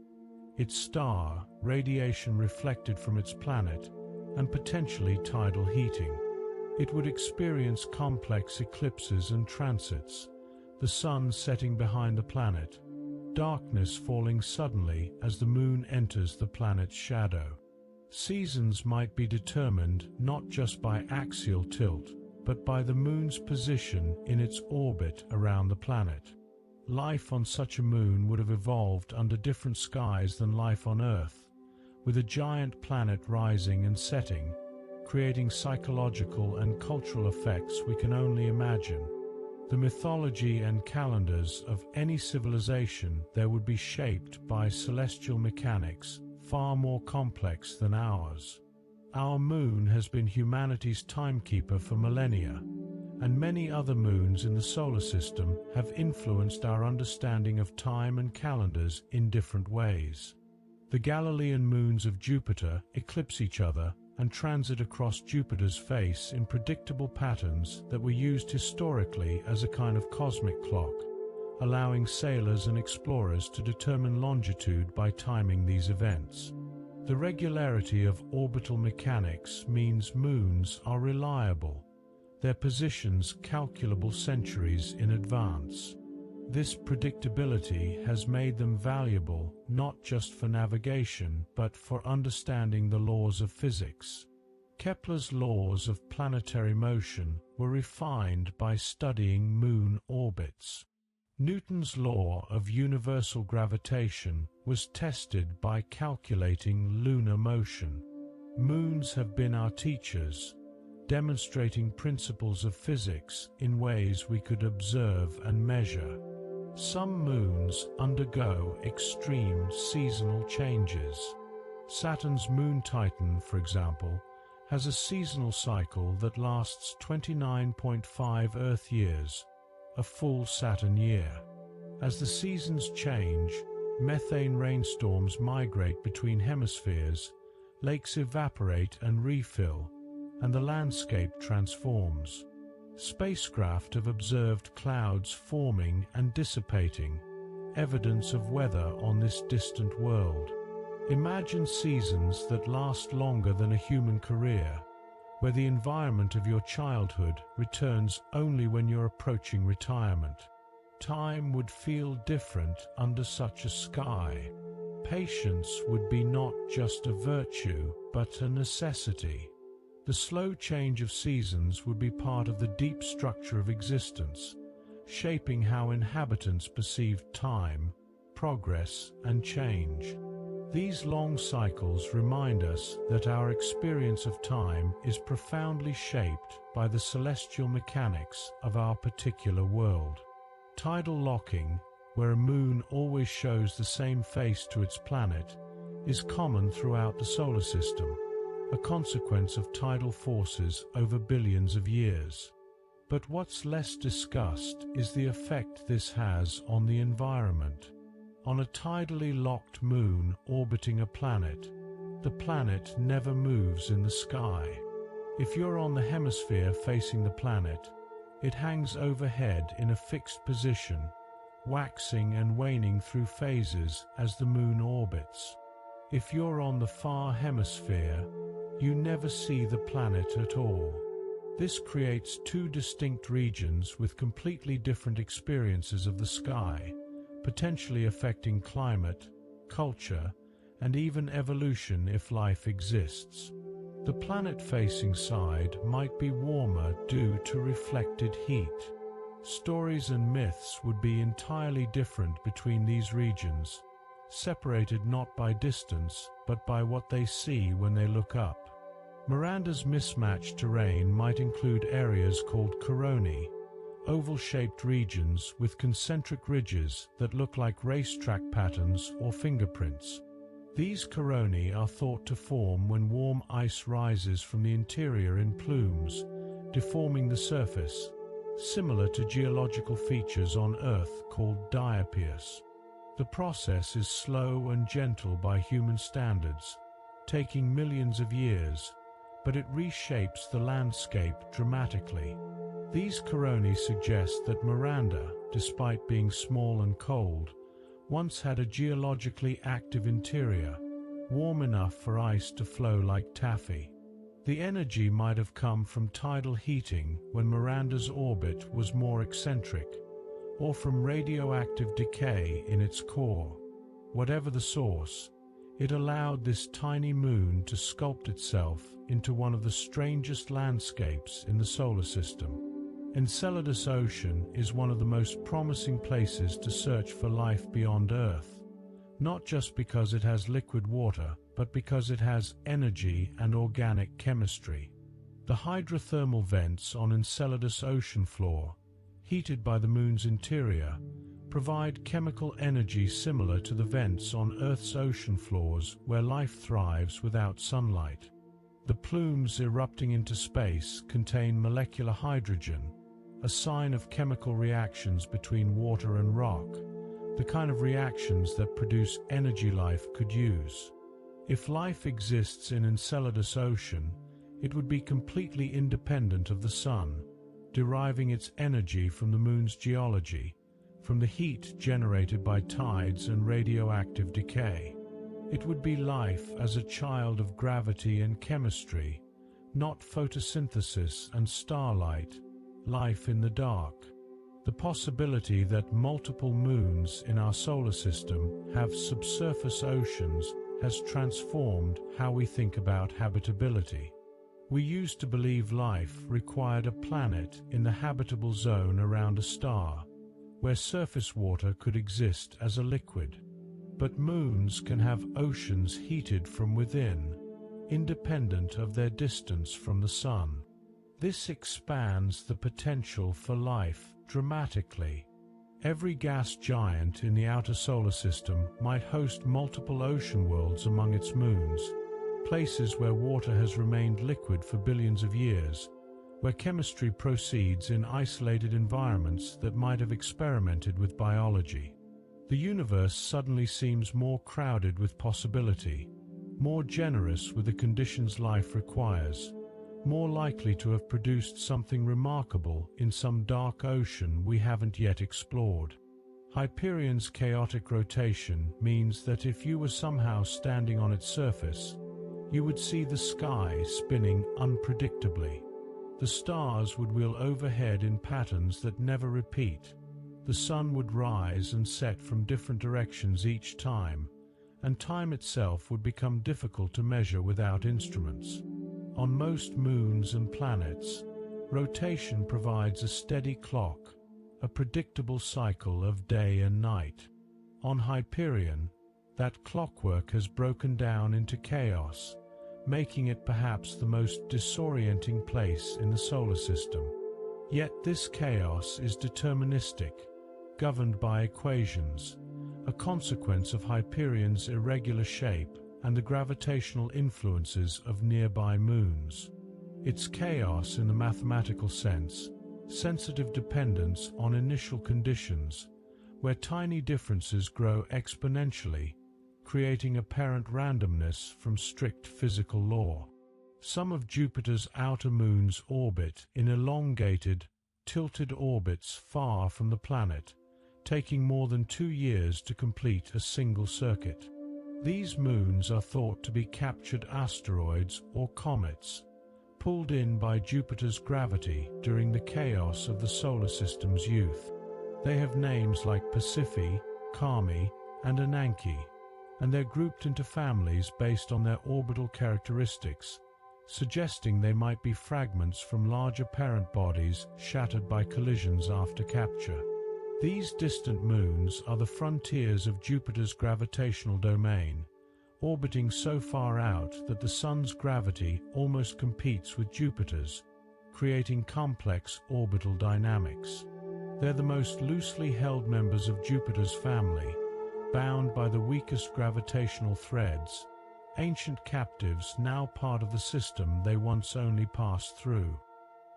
its star, radiation reflected from its planet, and potentially tidal heating. It would experience complex eclipses and transits, the sun setting behind the planet, darkness falling suddenly as the moon enters the planet's shadow. Seasons might be determined not just by axial tilt, but by the moon's position in its orbit around the planet. Life on such a moon would have evolved under different skies than life on Earth, with a giant planet rising and setting, creating psychological and cultural effects we can only imagine. The mythology and calendars of any civilization there would be shaped by celestial mechanics far more complex than ours. Our moon has been humanity's timekeeper for millennia, and many other moons in the solar system have influenced our understanding of time and calendars in different ways. The Galilean moons of Jupiter eclipse each other and transit across Jupiter's face in predictable patterns that were used historically as a kind of cosmic clock, allowing sailors and explorers to determine longitude by timing these events. The regularity of orbital mechanics means moons are reliable, their positions calculable centuries in advance. This predictability has made them valuable not just for navigation but for understanding the laws of physics. Kepler's laws of planetary motion were refined by studying moon orbits. Newton's law of universal gravitation was tested by calculating lunar motion. Moons have been our teachers, demonstrating principles of physics in ways we could observe and measure. Some moons undergo extreme seasonal changes. Saturn's moon Titan, for example, has a seasonal cycle that lasts 29.5 Earth years, a full Saturn year. As the seasons change, methane rainstorms migrate between hemispheres, lakes evaporate and refill, and the landscape transforms. Spacecraft have observed clouds forming and dissipating, evidence of weather on this distant world. Imagine seasons that last longer than a human career, where the environment of your childhood returns only when you're approaching retirement. Time would feel different under such a sky. Patience would be not just a virtue, but a necessity. The slow change of seasons would be part of the deep structure of existence, shaping how inhabitants perceived time, progress, and change. These long cycles remind us that our experience of time is profoundly shaped by the celestial mechanics of our particular world. Tidal locking, where a moon always shows the same face to its planet, is common throughout the solar system, a consequence of tidal forces over billions of years. But what's less discussed is the effect this has on the environment. On a tidally locked moon orbiting a planet, the planet never moves in the sky. If you're on the hemisphere facing the planet, it hangs overhead in a fixed position, waxing and waning through phases as the moon orbits. If you're on the far hemisphere, you never see the planet at all. This creates two distinct regions with completely different experiences of the sky, potentially affecting climate, culture, and even evolution if life exists. The planet-facing side might be warmer due to reflected heat. Stories and myths would be entirely different between these regions, separated not by distance but by what they see when they look up. Miranda's mismatched terrain might include areas called coronae, oval-shaped regions with concentric ridges that look like racetrack patterns or fingerprints. These coronae are thought to form when warm ice rises from the interior in plumes, deforming the surface, similar to geological features on Earth called diapias. The process is slow and gentle by human standards, taking millions of years, but it reshapes the landscape dramatically. These coronae suggest that Miranda, despite being small and cold, once had a geologically active interior, warm enough for ice to flow like taffy. The energy might have come from tidal heating when Miranda's orbit was more eccentric, or from radioactive decay in its core. Whatever the source, it allowed this tiny moon to sculpt itself into one of the strangest landscapes in the solar system. Enceladus Ocean is one of the most promising places to search for life beyond Earth, not just because it has liquid water, but because it has energy and organic chemistry. The hydrothermal vents on Enceladus ocean floor, heated by the Moon's interior, provide chemical energy similar to the vents on Earth's ocean floors where life thrives without sunlight. The plumes erupting into space contain molecular hydrogen, a sign of chemical reactions between water and rock, the kind of reactions that produce energy life could use. If life exists in Enceladus Ocean, it would be completely independent of the Sun, deriving its energy from the Moon's geology, from the heat generated by tides and radioactive decay. It would be life as a child of gravity and chemistry, not photosynthesis and starlight, life in the dark. The possibility that multiple moons in our solar system have subsurface oceans has transformed how we think about habitability. We used to believe life required a planet in the habitable zone around a star, where surface water could exist as a liquid. But moons can have oceans heated from within, independent of their distance from the Sun. This expands the potential for life dramatically. Every gas giant in the outer solar system might host multiple ocean worlds among its moons, places where water has remained liquid for billions of years, where chemistry proceeds in isolated environments that might have experimented with biology. The universe suddenly seems more crowded with possibility, more generous with the conditions life requires, more likely to have produced something remarkable in some dark ocean we haven't yet explored. Hyperion's chaotic rotation means that if you were somehow standing on its surface, you would see the sky spinning unpredictably. The stars would wheel overhead in patterns that never repeat. The sun would rise and set from different directions each time, and time itself would become difficult to measure without instruments. On most moons and planets, rotation provides a steady clock, a predictable cycle of day and night. On Hyperion, that clockwork has broken down into chaos, making it perhaps the most disorienting place in the solar system. Yet this chaos is deterministic, governed by equations, a consequence of Hyperion's irregular shape and the gravitational influences of nearby moons. It's chaos in the mathematical sense, sensitive dependence on initial conditions, where tiny differences grow exponentially, creating apparent randomness from strict physical law. Some of Jupiter's outer moons orbit in elongated, tilted orbits far from the planet, taking more than 2 years to complete a single circuit. These moons are thought to be captured asteroids or comets, pulled in by Jupiter's gravity during the chaos of the solar system's youth. They have names like Pasiphae, Kami, and Ananke, and they're grouped into families based on their orbital characteristics, suggesting they might be fragments from larger parent bodies shattered by collisions after capture. These distant moons are the frontiers of Jupiter's gravitational domain, orbiting so far out that the Sun's gravity almost competes with Jupiter's, creating complex orbital dynamics. They're the most loosely held members of Jupiter's family, bound by the weakest gravitational threads, ancient captives now part of the system they once only passed through.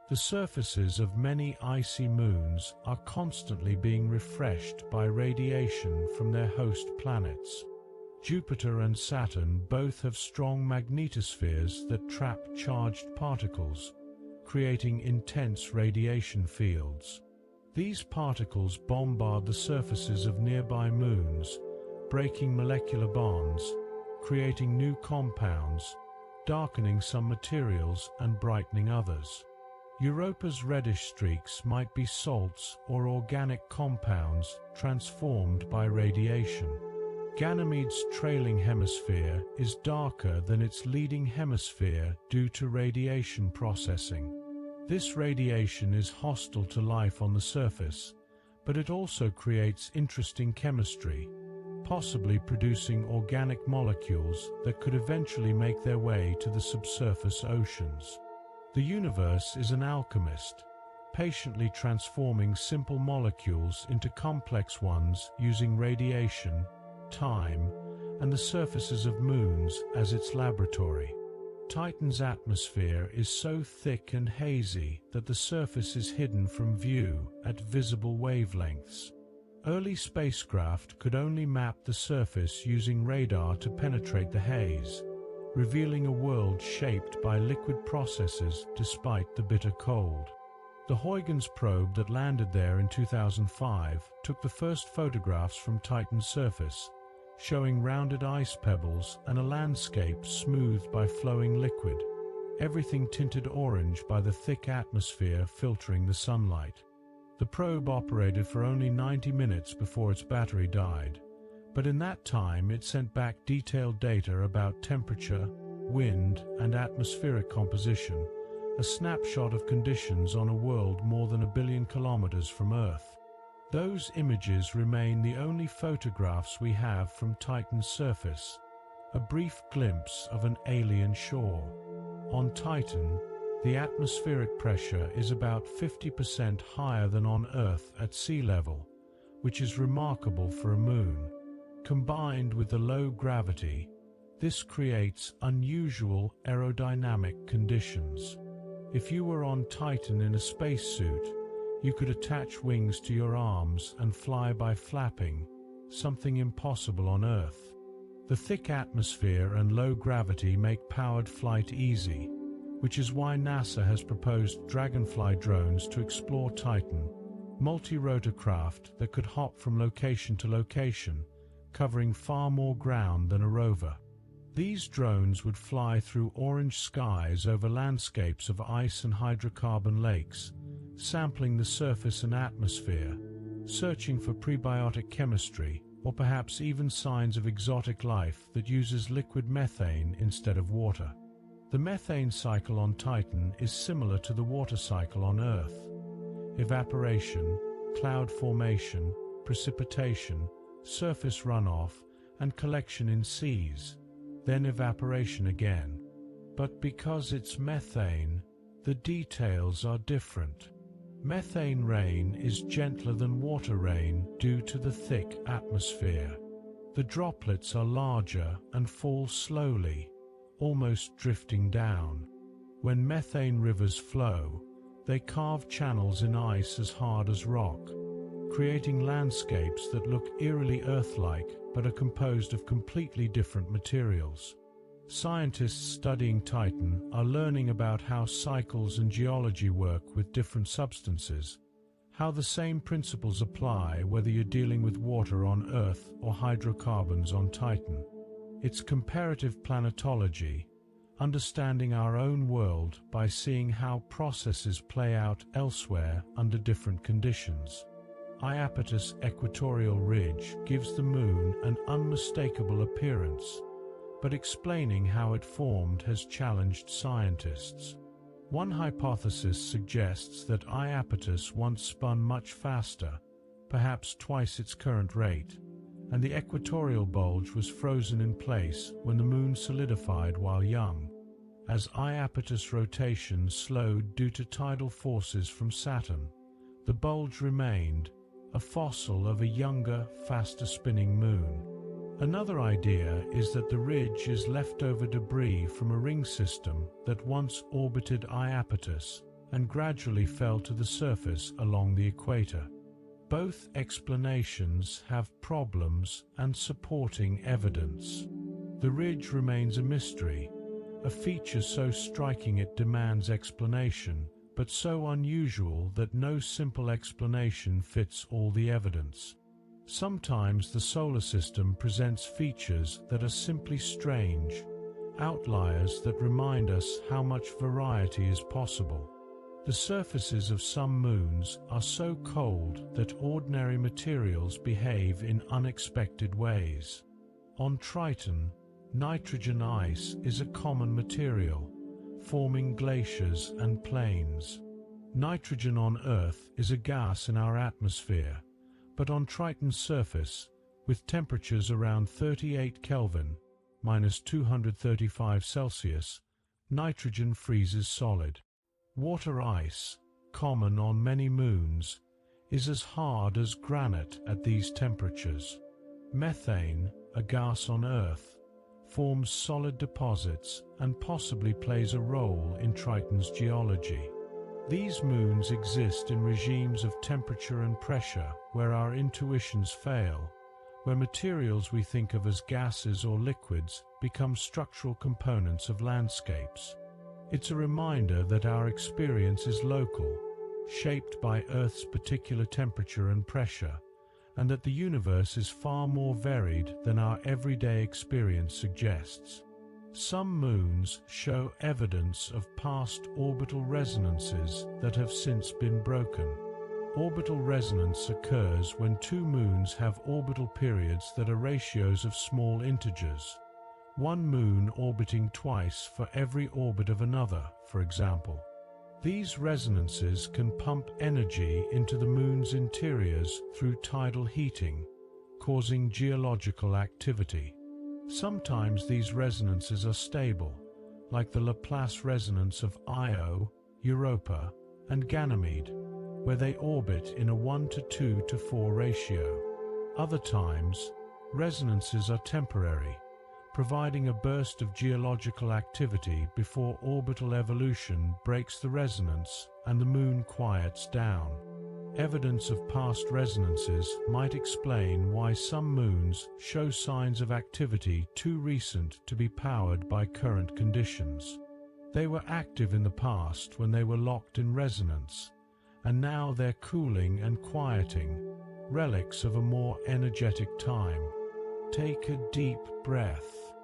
The surfaces of many icy moons are constantly being refreshed by radiation from their host planets. Jupiter and Saturn both have strong magnetospheres that trap charged particles, creating intense radiation fields. These particles bombard the surfaces of nearby moons, breaking molecular bonds, creating new compounds, darkening some materials and brightening others. Europa's reddish streaks might be salts or organic compounds transformed by radiation. Ganymede's trailing hemisphere is darker than its leading hemisphere due to radiation processing. This radiation is hostile to life on the surface, but it also creates interesting chemistry, possibly producing organic molecules that could eventually make their way to the subsurface oceans. The universe is an alchemist, patiently transforming simple molecules into complex ones using radiation, time, and the surfaces of moons as its laboratory. Titan's atmosphere is so thick and hazy that the surface is hidden from view at visible wavelengths. Early spacecraft could only map the surface using radar to penetrate the haze, revealing a world shaped by liquid processes despite the bitter cold. The Huygens probe that landed there in 2005 took the first photographs from Titan's surface, showing rounded ice pebbles and a landscape smoothed by flowing liquid, everything tinted orange by the thick atmosphere filtering the sunlight. The probe operated for only 90 minutes before its battery died, but in that time it sent back detailed data about temperature, wind, and atmospheric composition, a snapshot of conditions on a world more than 1 billion kilometers from Earth. Those images remain the only photographs we have from Titan's surface, a brief glimpse of an alien shore. On Titan, the atmospheric pressure is about 50% higher than on Earth at sea level, which is remarkable for a moon. Combined with the low gravity, this creates unusual aerodynamic conditions. If you were on Titan in a spacesuit, you could attach wings to your arms and fly by flapping, something impossible on Earth. The thick atmosphere and low gravity make powered flight easy, which is why NASA has proposed Dragonfly drones to explore Titan, multi-rotor craft that could hop from location to location, covering far more ground than a rover. These drones would fly through orange skies over landscapes of ice and hydrocarbon lakes, sampling the surface and atmosphere, searching for prebiotic chemistry, or perhaps even signs of exotic life that uses liquid methane instead of water. The methane cycle on Titan is similar to the water cycle on Earth. Evaporation, cloud formation, precipitation, surface runoff, and collection in seas, then evaporation again. But because it's methane, the details are different. Methane rain is gentler than water rain due to the thick atmosphere. The droplets are larger and fall slowly, almost drifting down. When methane rivers flow, they carve channels in ice as hard as rock, creating landscapes that look eerily Earth-like but are composed of completely different materials. Scientists studying Titan are learning about how cycles and geology work with different substances, how the same principles apply whether you're dealing with water on Earth or hydrocarbons on Titan. It's comparative planetology, understanding our own world by seeing how processes play out elsewhere under different conditions. Iapetus equatorial ridge gives the Moon an unmistakable appearance, but explaining how it formed has challenged scientists. One hypothesis suggests that Iapetus once spun much faster, perhaps twice its current rate, and the equatorial bulge was frozen in place when the Moon solidified while young. As Iapetus rotation slowed due to tidal forces from Saturn, the bulge remained, a fossil of a younger, faster-spinning Moon. Another idea is that the ridge is leftover debris from a ring system that once orbited Iapetus and gradually fell to the surface along the equator. Both explanations have problems and supporting evidence. The ridge remains a mystery, a feature so striking it demands explanation, but so unusual that no simple explanation fits all the evidence. Sometimes the solar system presents features that are simply strange, outliers that remind us how much variety is possible. The surfaces of some moons are so cold that ordinary materials behave in unexpected ways. On Triton, nitrogen ice is a common material, forming glaciers and plains. Nitrogen on Earth is a gas in our atmosphere, but on Triton's surface, with temperatures around 38 Kelvin, (-235 Celsius), nitrogen freezes solid. Water ice, common on many moons, is as hard as granite at these temperatures. Methane, a gas on Earth, forms solid deposits and possibly plays a role in Triton's geology. These moons exist in regimes of temperature and pressure where our intuitions fail, where materials we think of as gases or liquids become structural components of landscapes. It's a reminder that our experience is local, shaped by Earth's particular temperature and pressure, and that the universe is far more varied than our everyday experience suggests. Some moons show evidence of past orbital resonances that have since been broken. Orbital resonance occurs when two moons have orbital periods that are ratios of small integers, one moon orbiting twice for every orbit of another, for example. These resonances can pump energy into the moon's interiors through tidal heating, causing geological activity. Sometimes these resonances are stable, like the Laplace resonance of Io, Europa, and Ganymede, where they orbit in a 1:2:4 ratio. Other times, resonances are temporary, providing a burst of geological activity before orbital evolution breaks the resonance and the Moon quiets down. Evidence of past resonances might explain why some moons show signs of activity too recent to be powered by current conditions. They were active in the past when they were locked in resonance, and now they're cooling and quieting, relics of a more energetic time. Take a deep breath.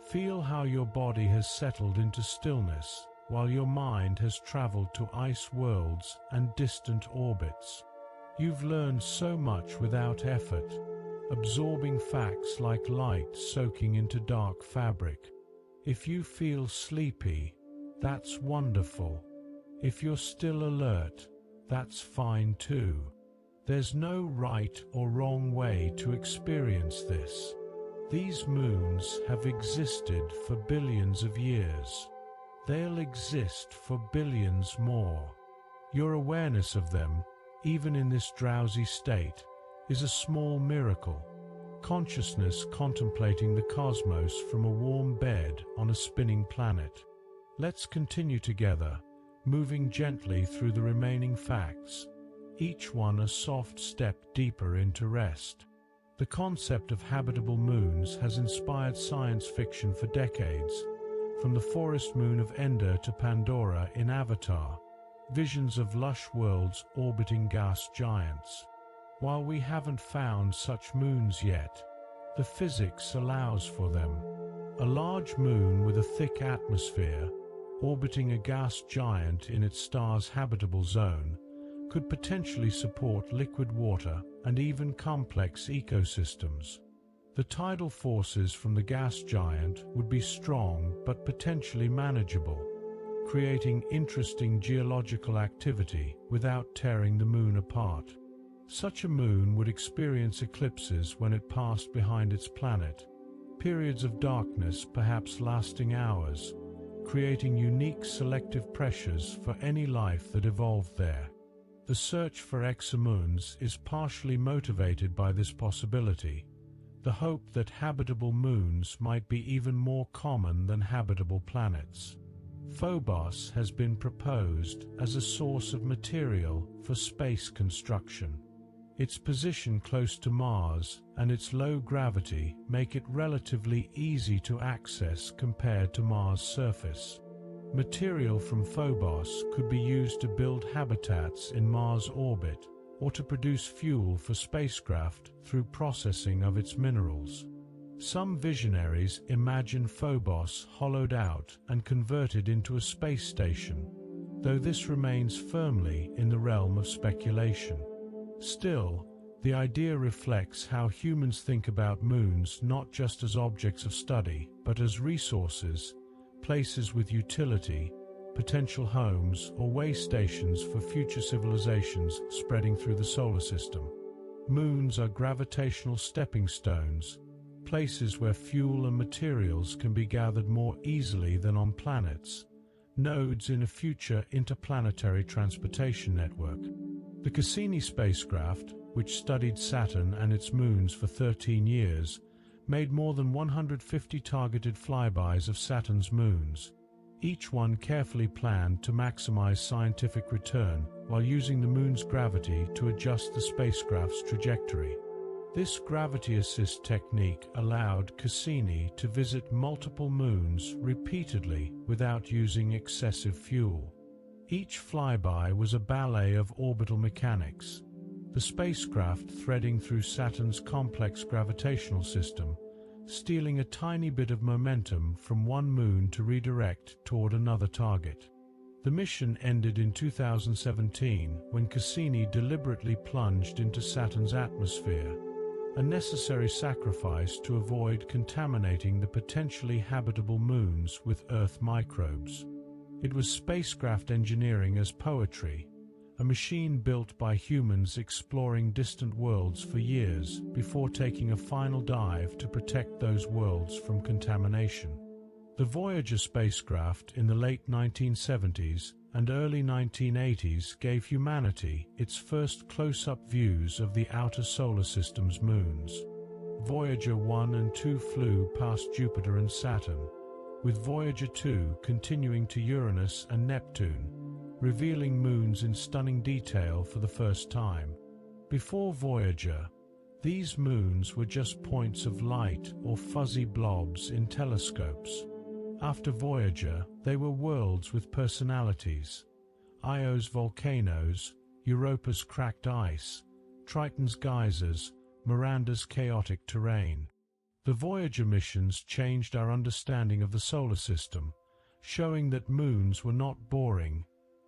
Feel how your body has settled into stillness while your mind has traveled to ice worlds and distant orbits. You've learned so much without effort, absorbing facts like light soaking into dark fabric. If you feel sleepy, that's wonderful. If you're still alert, that's fine too. There's no right or wrong way to experience this. These moons have existed for billions of years. They'll exist for billions more. Your awareness of them, even in this drowsy state, is a small miracle. Consciousness contemplating the cosmos from a warm bed on a spinning planet. Let's continue together, moving gently through the remaining facts, each one a soft step deeper into rest. The concept of habitable moons has inspired science fiction for decades, from the forest moon of Ender to Pandora in Avatar, visions of lush worlds orbiting gas giants. While we haven't found such moons yet, the physics allows for them. A large moon with a thick atmosphere, orbiting a gas giant in its star's habitable zone, could potentially support liquid water and even complex ecosystems. The tidal forces from the gas giant would be strong but potentially manageable, creating interesting geological activity without tearing the moon apart. Such a moon would experience eclipses when it passed behind its planet, periods of darkness perhaps lasting hours, creating unique selective pressures for any life that evolved there. The search for exomoons is partially motivated by this possibility, the hope that habitable moons might be even more common than habitable planets. Phobos has been proposed as a source of material for space construction. Its position close to Mars and its low gravity make it relatively easy to access compared to Mars' surface. Material from Phobos could be used to build habitats in Mars' orbit or to produce fuel for spacecraft through processing of its minerals. Some visionaries imagine Phobos hollowed out and converted into a space station, though this remains firmly in the realm of speculation. Still, the idea reflects how humans think about moons not just as objects of study, but as resources, places with utility, potential homes or way stations for future civilizations spreading through the solar system. Moons are gravitational stepping stones, places where fuel and materials can be gathered more easily than on planets, nodes in a future interplanetary transportation network. The Cassini spacecraft, which studied Saturn and its moons for 13 years, made more than 150 targeted flybys of Saturn's moons, each one carefully planned to maximize scientific return while using the moon's gravity to adjust the spacecraft's trajectory. This gravity assist technique allowed Cassini to visit multiple moons repeatedly without using excessive fuel. Each flyby was a ballet of orbital mechanics, the spacecraft threading through Saturn's complex gravitational system, stealing a tiny bit of momentum from one moon to redirect toward another target. The mission ended in 2017 when Cassini deliberately plunged into Saturn's atmosphere, a necessary sacrifice to avoid contaminating the potentially habitable moons with Earth microbes. It was spacecraft engineering as poetry, a machine built by humans exploring distant worlds for years before taking a final dive to protect those worlds from contamination. The Voyager spacecraft in the late 1970s and early 1980s gave humanity its first close-up views of the outer solar system's moons. Voyager 1 and 2 flew past Jupiter and Saturn, with Voyager 2 continuing to Uranus and Neptune, revealing moons in stunning detail for the first time. Before Voyager, these moons were just points of light or fuzzy blobs in telescopes. After Voyager, they were worlds with personalities: Io's volcanoes, Europa's cracked ice, Triton's geysers, Miranda's chaotic terrain. The Voyager missions changed our understanding of the solar system, showing that moons were not boring,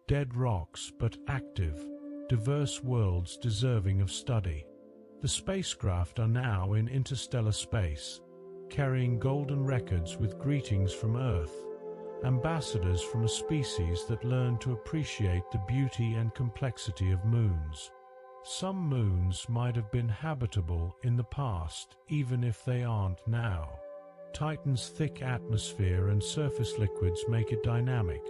dead rocks, but active, diverse worlds deserving of study. The spacecraft are now in interstellar space, carrying golden records with greetings from Earth, ambassadors from a species that learned to appreciate the beauty and complexity of moons. Some moons might have been habitable in the past, even if they aren't now. Titan's thick atmosphere and surface liquids make it dynamic,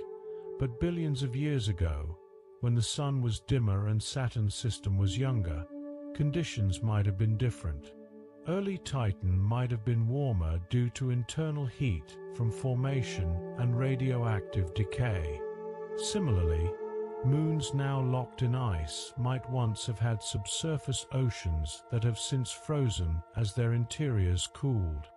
but billions of years ago, when the Sun was dimmer and Saturn's system was younger, conditions might have been different. Early Titan might have been warmer due to internal heat from formation and radioactive decay. Similarly, moons now locked in ice might once have had subsurface oceans that have since frozen as their interiors cooled.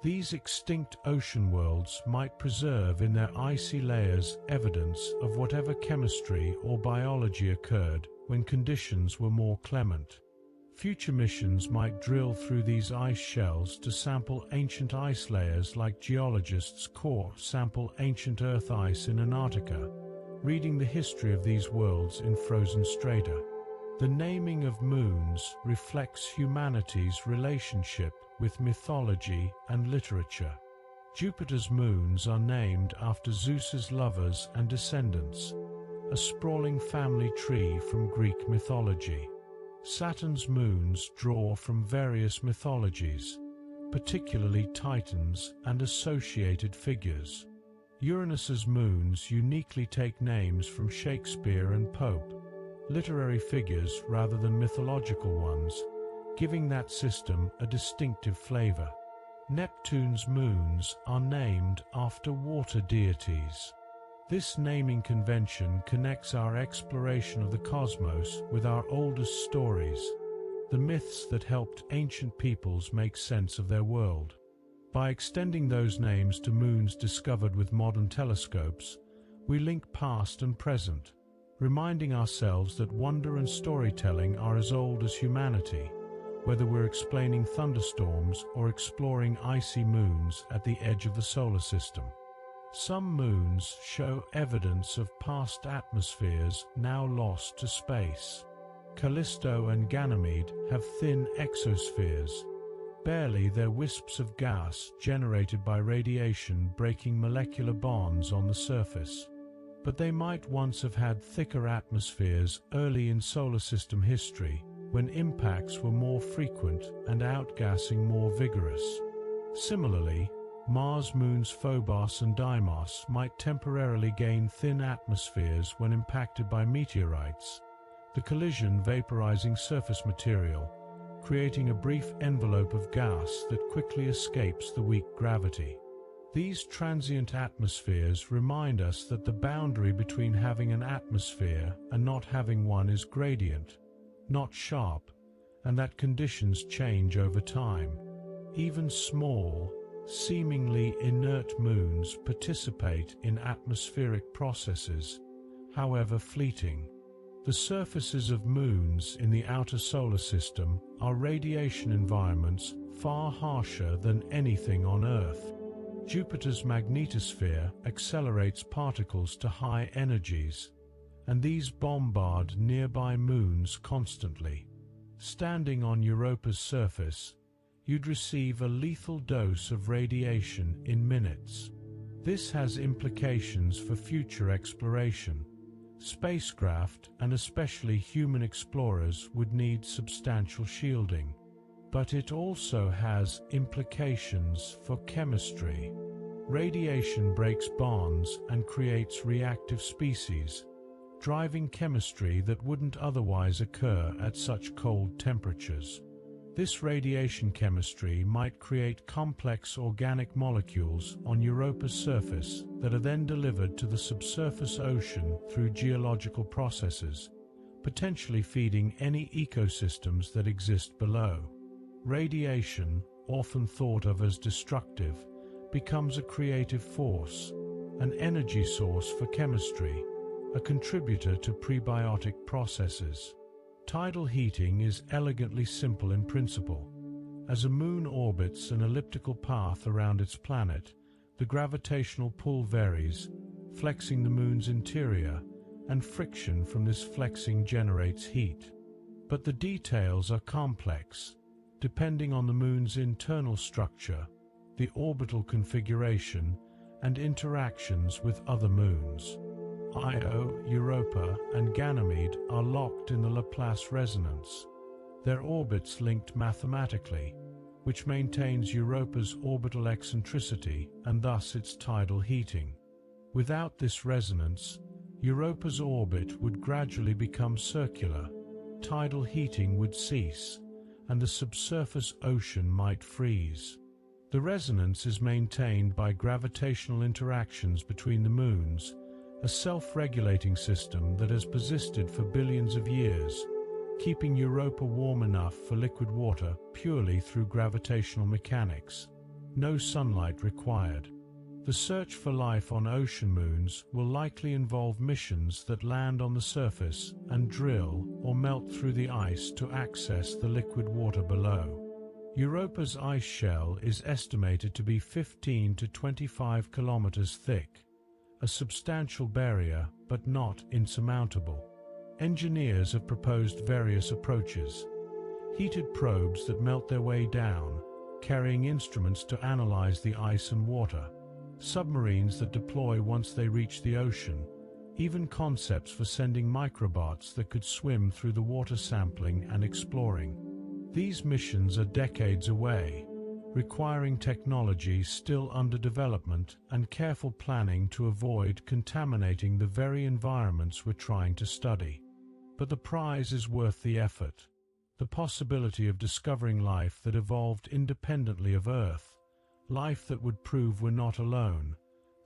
These extinct ocean worlds might preserve in their icy layers evidence of whatever chemistry or biology occurred when conditions were more clement. Future missions might drill through these ice shells to sample ancient ice layers like geologists core sample ancient Earth ice in Antarctica, reading the history of these worlds in frozen strata. The naming of moons reflects humanity's relationship with mythology and literature. Jupiter's moons are named after Zeus's lovers and descendants, a sprawling family tree from Greek mythology. Saturn's moons draw from various mythologies, particularly Titans and associated figures. Uranus's moons uniquely take names from Shakespeare and Pope, literary figures rather than mythological ones, giving that system a distinctive flavor. Neptune's moons are named after water deities. This naming convention connects our exploration of the cosmos with our oldest stories, the myths that helped ancient peoples make sense of their world. By extending those names to moons discovered with modern telescopes, we link past and present, reminding ourselves that wonder and storytelling are as old as humanity, whether we're explaining thunderstorms or exploring icy moons at the edge of the solar system. Some moons show evidence of past atmospheres now lost to space. Callisto and Ganymede have thin exospheres. Barely, they're wisps of gas generated by radiation breaking molecular bonds on the surface. But they might once have had thicker atmospheres early in solar system history, when impacts were more frequent and outgassing more vigorous. Similarly, Mars moons Phobos and Deimos might temporarily gain thin atmospheres when impacted by meteorites, the collision vaporizing surface material, creating a brief envelope of gas that quickly escapes the weak gravity. These transient atmospheres remind us that the boundary between having an atmosphere and not having one is gradient, not sharp, and that conditions change over time. Even small, seemingly inert moons participate in atmospheric processes, however fleeting. The surfaces of moons in the outer solar system are radiation environments far harsher than anything on Earth. Jupiter's magnetosphere accelerates particles to high energies, and these bombard nearby moons constantly. Standing on Europa's surface, you'd receive a lethal dose of radiation in minutes. This has implications for future exploration. Spacecraft, and especially human explorers, would need substantial shielding. But it also has implications for chemistry. Radiation breaks bonds and creates reactive species, driving chemistry that wouldn't otherwise occur at such cold temperatures. This radiation chemistry might create complex organic molecules on Europa's surface that are then delivered to the subsurface ocean through geological processes, potentially feeding any ecosystems that exist below. Radiation, often thought of as destructive, becomes a creative force, an energy source for chemistry, a contributor to prebiotic processes. Tidal heating is elegantly simple in principle. As a moon orbits an elliptical path around its planet, the gravitational pull varies, flexing the moon's interior, and friction from this flexing generates heat. But the details are complex, depending on the moon's internal structure, the orbital configuration, and interactions with other moons. Io, Europa, and Ganymede are locked in the Laplace resonance, their orbits linked mathematically, which maintains Europa's orbital eccentricity and thus its tidal heating. Without this resonance, Europa's orbit would gradually become circular, tidal heating would cease, and the subsurface ocean might freeze. The resonance is maintained by gravitational interactions between the moons, a self-regulating system that has persisted for billions of years, keeping Europa warm enough for liquid water purely through gravitational mechanics. No sunlight required. The search for life on ocean moons will likely involve missions that land on the surface and drill or melt through the ice to access the liquid water below. Europa's ice shell is estimated to be 15 to 25 kilometers thick, a substantial barrier but not insurmountable. Engineers have proposed various approaches. Heated probes that melt their way down, carrying instruments to analyze the ice and water. Submarines that deploy once they reach the ocean. Even concepts for sending microbots that could swim through the water, sampling and exploring. These missions are decades away, requiring technology still under development and careful planning to avoid contaminating the very environments we're trying to study. But the prize is worth the effort. The possibility of discovering life that evolved independently of Earth, life that would prove we're not alone,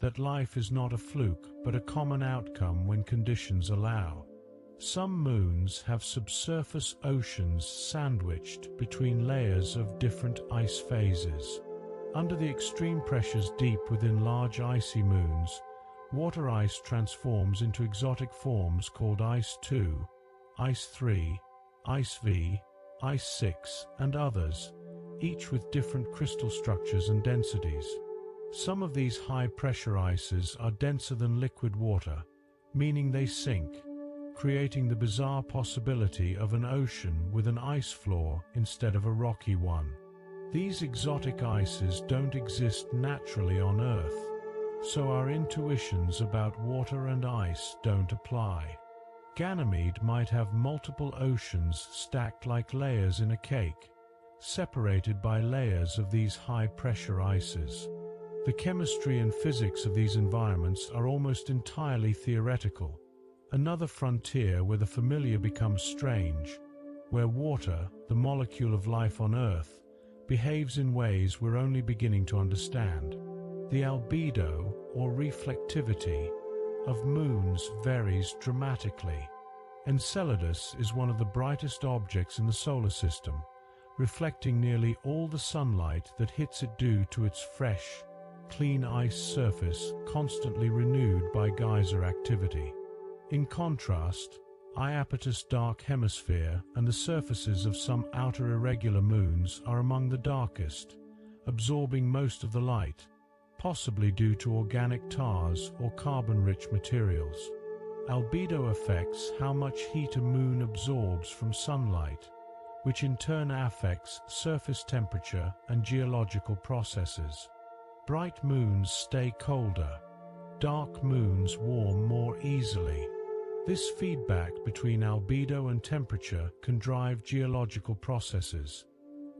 that life is not a fluke but a common outcome when conditions allow. Some moons have subsurface oceans sandwiched between layers of different ice phases. Under the extreme pressures deep within large icy moons, water ice transforms into exotic forms called Ice 2, Ice 3, Ice V, Ice 6, and others, each with different crystal structures and densities. Some of these high-pressure ices are denser than liquid water, meaning they sink, creating the bizarre possibility of an ocean with an ice floor instead of a rocky one. These exotic ices don't exist naturally on Earth, so our intuitions about water and ice don't apply. Ganymede might have multiple oceans stacked like layers in a cake, separated by layers of these high-pressure ices. The chemistry and physics of these environments are almost entirely theoretical, another frontier where the familiar becomes strange, where water, the molecule of life on Earth, behaves in ways we're only beginning to understand. The albedo, or reflectivity, of moons varies dramatically. Enceladus is one of the brightest objects in the solar system, reflecting nearly all the sunlight that hits it due to its fresh, clean ice surface constantly renewed by geyser activity. In contrast, Iapetus' dark hemisphere and the surfaces of some outer irregular moons are among the darkest, absorbing most of the light, possibly due to organic tars or carbon-rich materials. Albedo affects how much heat a moon absorbs from sunlight, which in turn affects surface temperature and geological processes. Bright moons stay colder, dark moons warm more easily. This feedback between albedo and temperature can drive geological processes.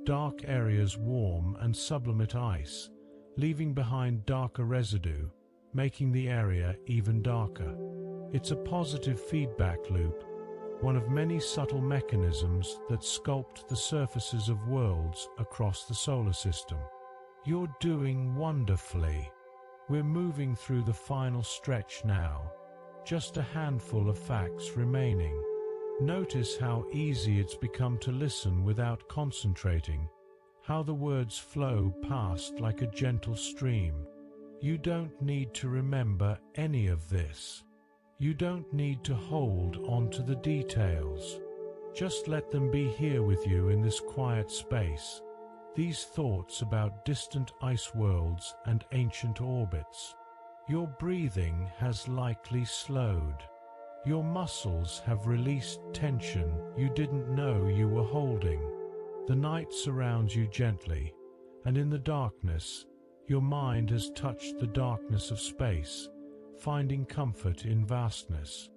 Dark areas warm and sublimate ice, leaving behind darker residue, making the area even darker. It's a positive feedback loop, one of many subtle mechanisms that sculpt the surfaces of worlds across the solar system. You're doing wonderfully. We're moving through the final stretch now. Just a handful of facts remaining. Notice how easy it's become to listen without concentrating, how the words flow past like a gentle stream. You don't need to remember any of this. You don't need to hold on to the details. Just let them be here with you in this quiet space. These thoughts about distant ice worlds and ancient orbits. Your breathing has likely slowed. Your muscles have released tension you didn't know you were holding. The night surrounds you gently, and in the darkness, your mind has touched the darkness of space, finding comfort in vastness.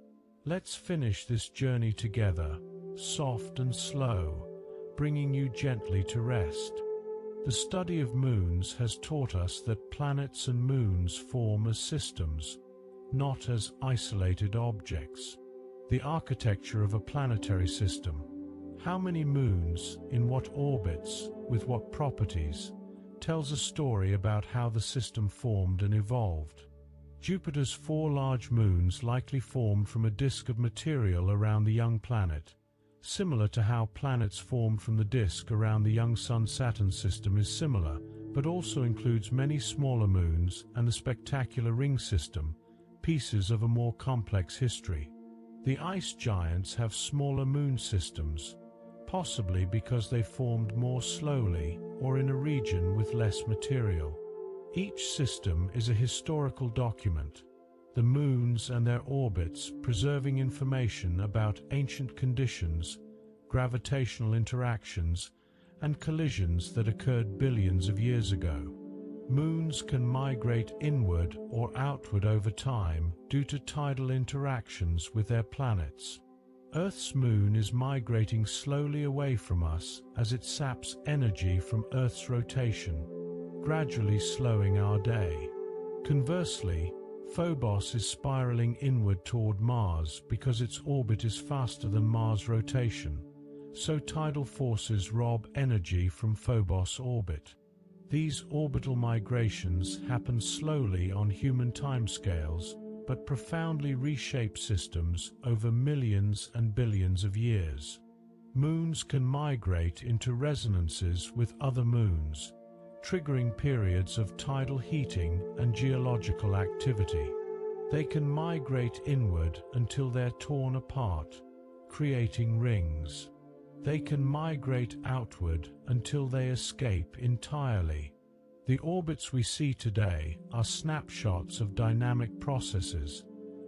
Let's finish this journey together, soft and slow, bringing you gently to rest. The study of moons has taught us that planets and moons form as systems, not as isolated objects. The architecture of a planetary system. How many moons, in what orbits, with what properties, tells a story about how the system formed and evolved. Jupiter's 4 large moons likely formed from a disk of material around the young planet, similar to how planets formed from the disk around the young Sun. Saturn's system is similar, but also includes many smaller moons and the spectacular ring system, pieces of a more complex history. The ice giants have smaller moon systems, possibly because they formed more slowly or in a region with less material. Each system is a historical document, the moons and their orbits preserving information about ancient conditions, gravitational interactions, and collisions that occurred billions of years ago. Moons can migrate inward or outward over time due to tidal interactions with their planets. Earth's moon is migrating slowly away from us as it saps energy from Earth's rotation, gradually slowing our day. Conversely, Phobos is spiraling inward toward Mars because its orbit is faster than Mars' rotation, so tidal forces rob energy from Phobos' orbit. These orbital migrations happen slowly on human timescales, but profoundly reshape systems over millions and billions of years. Moons can migrate into resonances with other moons, triggering periods of tidal heating and geological activity. They can migrate inward until they're torn apart, creating rings. They can migrate outward until they escape entirely. The orbits we see today are snapshots of dynamic processes,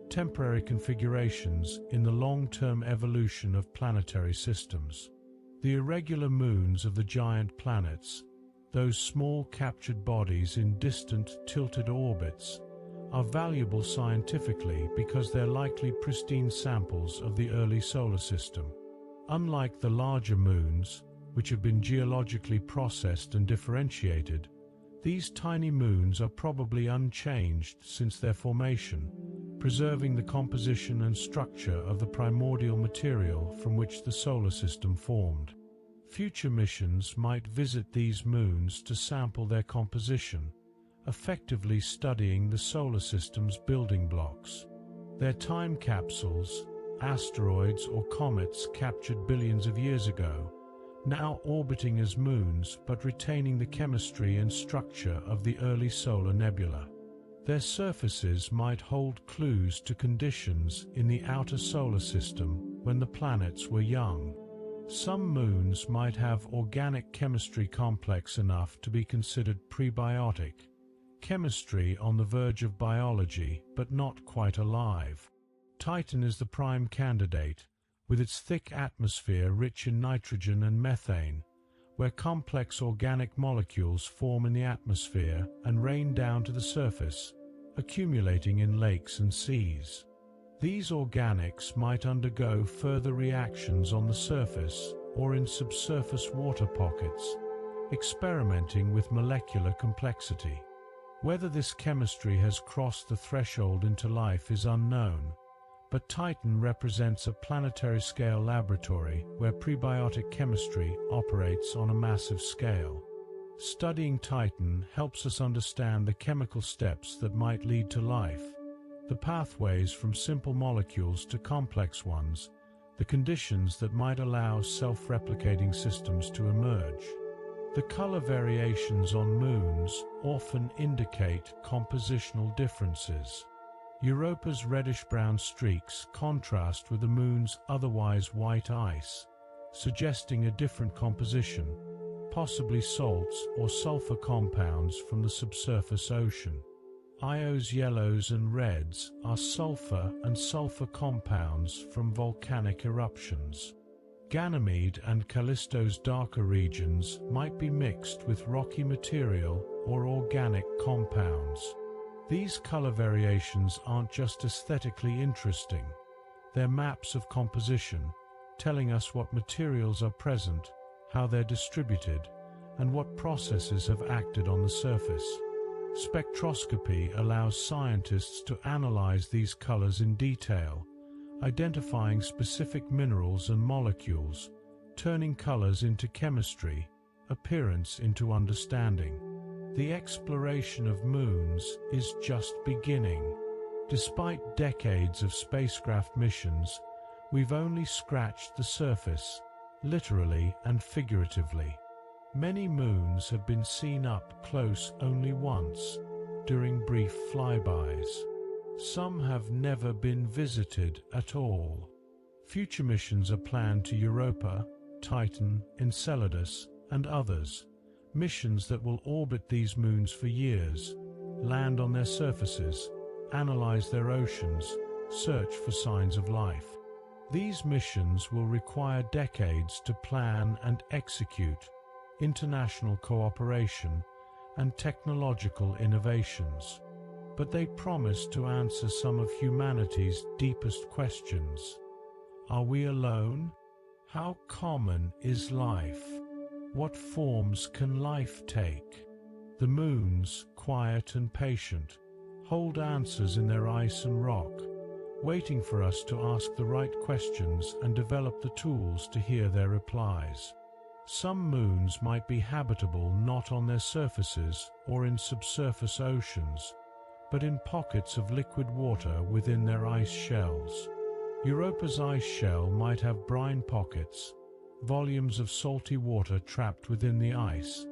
temporary configurations in the long-term evolution of planetary systems. The irregular moons of the giant planets, those small captured bodies in distant, tilted orbits, are valuable scientifically because they're likely pristine samples of the early solar system. Unlike the larger moons, which have been geologically processed and differentiated, these tiny moons are probably unchanged since their formation, preserving the composition and structure of the primordial material from which the solar system formed. Future missions might visit these moons to sample their composition, effectively studying the solar system's building blocks. Their time capsules, asteroids or comets captured billions of years ago, now orbiting as moons but retaining the chemistry and structure of the early solar nebula. Their surfaces might hold clues to conditions in the outer solar system when the planets were young. Some moons might have organic chemistry complex enough to be considered prebiotic, chemistry on the verge of biology but not quite alive. Titan is the prime candidate, with its thick atmosphere rich in nitrogen and methane, where complex organic molecules form in the atmosphere and rain down to the surface, accumulating in lakes and seas. These organics might undergo further reactions on the surface or in subsurface water pockets, experimenting with molecular complexity. Whether this chemistry has crossed the threshold into life is unknown, but Titan represents a planetary-scale laboratory where prebiotic chemistry operates on a massive scale. Studying Titan helps us understand the chemical steps that might lead to life, the pathways from simple molecules to complex ones, the conditions that might allow self-replicating systems to emerge. The color variations on moons often indicate compositional differences. Europa's reddish-brown streaks contrast with the moon's otherwise white ice, suggesting a different composition, possibly salts or sulfur compounds from the subsurface ocean. Io's yellows and reds are sulfur and sulfur compounds from volcanic eruptions. Ganymede and Callisto's darker regions might be mixed with rocky material or organic compounds. These color variations aren't just aesthetically interesting, they're maps of composition, telling us what materials are present, how they're distributed, and what processes have acted on the surface. Spectroscopy allows scientists to analyze these colors in detail, identifying specific minerals and molecules, turning colors into chemistry, appearance into understanding. The exploration of moons is just beginning. Despite decades of spacecraft missions, we've only scratched the surface, literally and figuratively. Many moons have been seen up close only once, during brief flybys. Some have never been visited at all. Future missions are planned to Europa, Titan, Enceladus, and others. Missions that will orbit these moons for years, land on their surfaces, analyze their oceans, search for signs of life. These missions will require decades to plan and execute, international cooperation, and technological innovations. But they promise to answer some of humanity's deepest questions. Are we alone? How common is life? What forms can life take? The moons, quiet and patient, hold answers in their ice and rock, waiting for us to ask the right questions and develop the tools to hear their replies. Some moons might be habitable not on their surfaces or in subsurface oceans, but in pockets of liquid water within their ice shells. Europa's ice shell might have brine pockets, volumes of salty water trapped within the ice,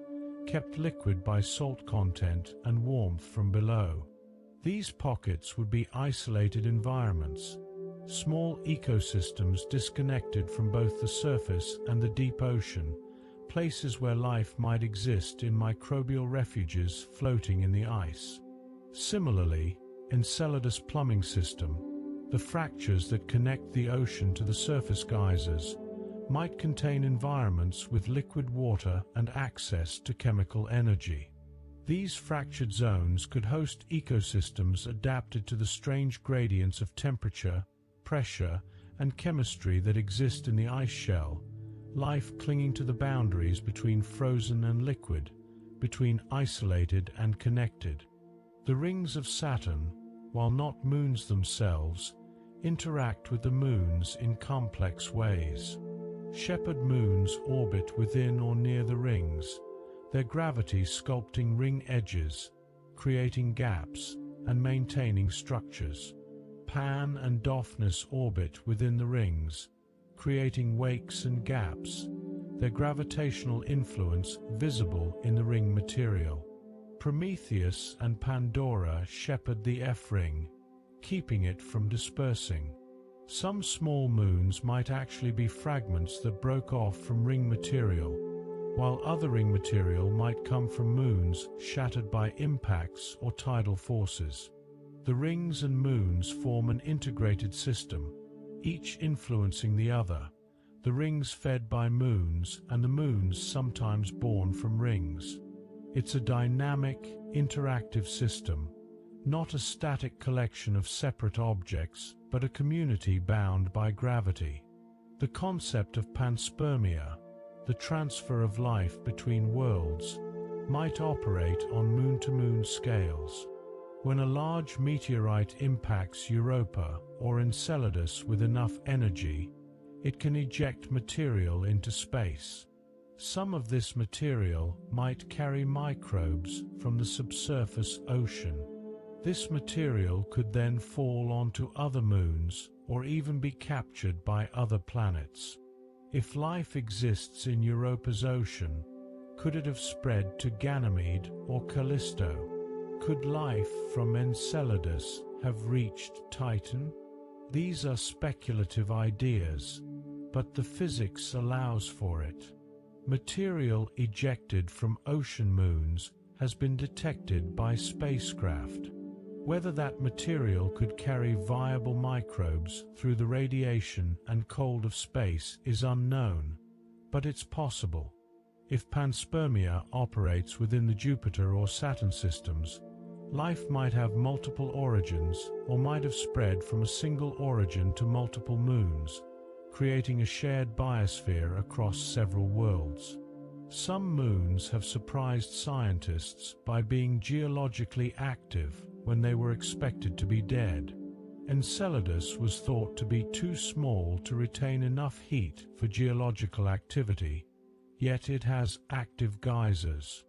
kept liquid by salt content and warmth from below. These pockets would be isolated environments, small ecosystems disconnected from both the surface and the deep ocean, places where life might exist in microbial refuges floating in the ice. Similarly, Enceladus' plumbing system, the fractures that connect the ocean to the surface geysers, might contain environments with liquid water and access to chemical energy. These fractured zones could host ecosystems adapted to the strange gradients of temperature, pressure, and chemistry that exist in the ice shell, life clinging to the boundaries between frozen and liquid, between isolated and connected. The rings of Saturn, while not moons themselves, interact with the moons in complex ways. Shepherd moons orbit within or near the rings, their gravity sculpting ring edges, creating gaps, and maintaining structures. Pan and Daphnis orbit within the rings, creating wakes and gaps, their gravitational influence visible in the ring material. Prometheus and Pandora shepherd the F-ring, keeping it from dispersing. Some small moons might actually be fragments that broke off from ring material, while other ring material might come from moons shattered by impacts or tidal forces. The rings and moons form an integrated system, each influencing the other, the rings fed by moons and the moons sometimes born from rings. It's a dynamic, interactive system, not a static collection of separate objects, but a community bound by gravity. The concept of panspermia, the transfer of life between worlds, might operate on moon-to-moon scales. When a large meteorite impacts Europa or Enceladus with enough energy, it can eject material into space. Some of this material might carry microbes from the subsurface ocean. This material could then fall onto other moons or even be captured by other planets. If life exists in Europa's ocean, could it have spread to Ganymede or Callisto? Could life from Enceladus have reached Titan? These are speculative ideas, but the physics allows for it. Material ejected from ocean moons has been detected by spacecraft. Whether that material could carry viable microbes through the radiation and cold of space is unknown, but it's possible. If panspermia operates within the Jupiter or Saturn systems, life might have multiple origins or might have spread from a single origin to multiple moons, creating a shared biosphere across several worlds. Some moons have surprised scientists by being geologically active when they were expected to be dead. Enceladus was thought to be too small to retain enough heat for geological activity, yet it has active geysers.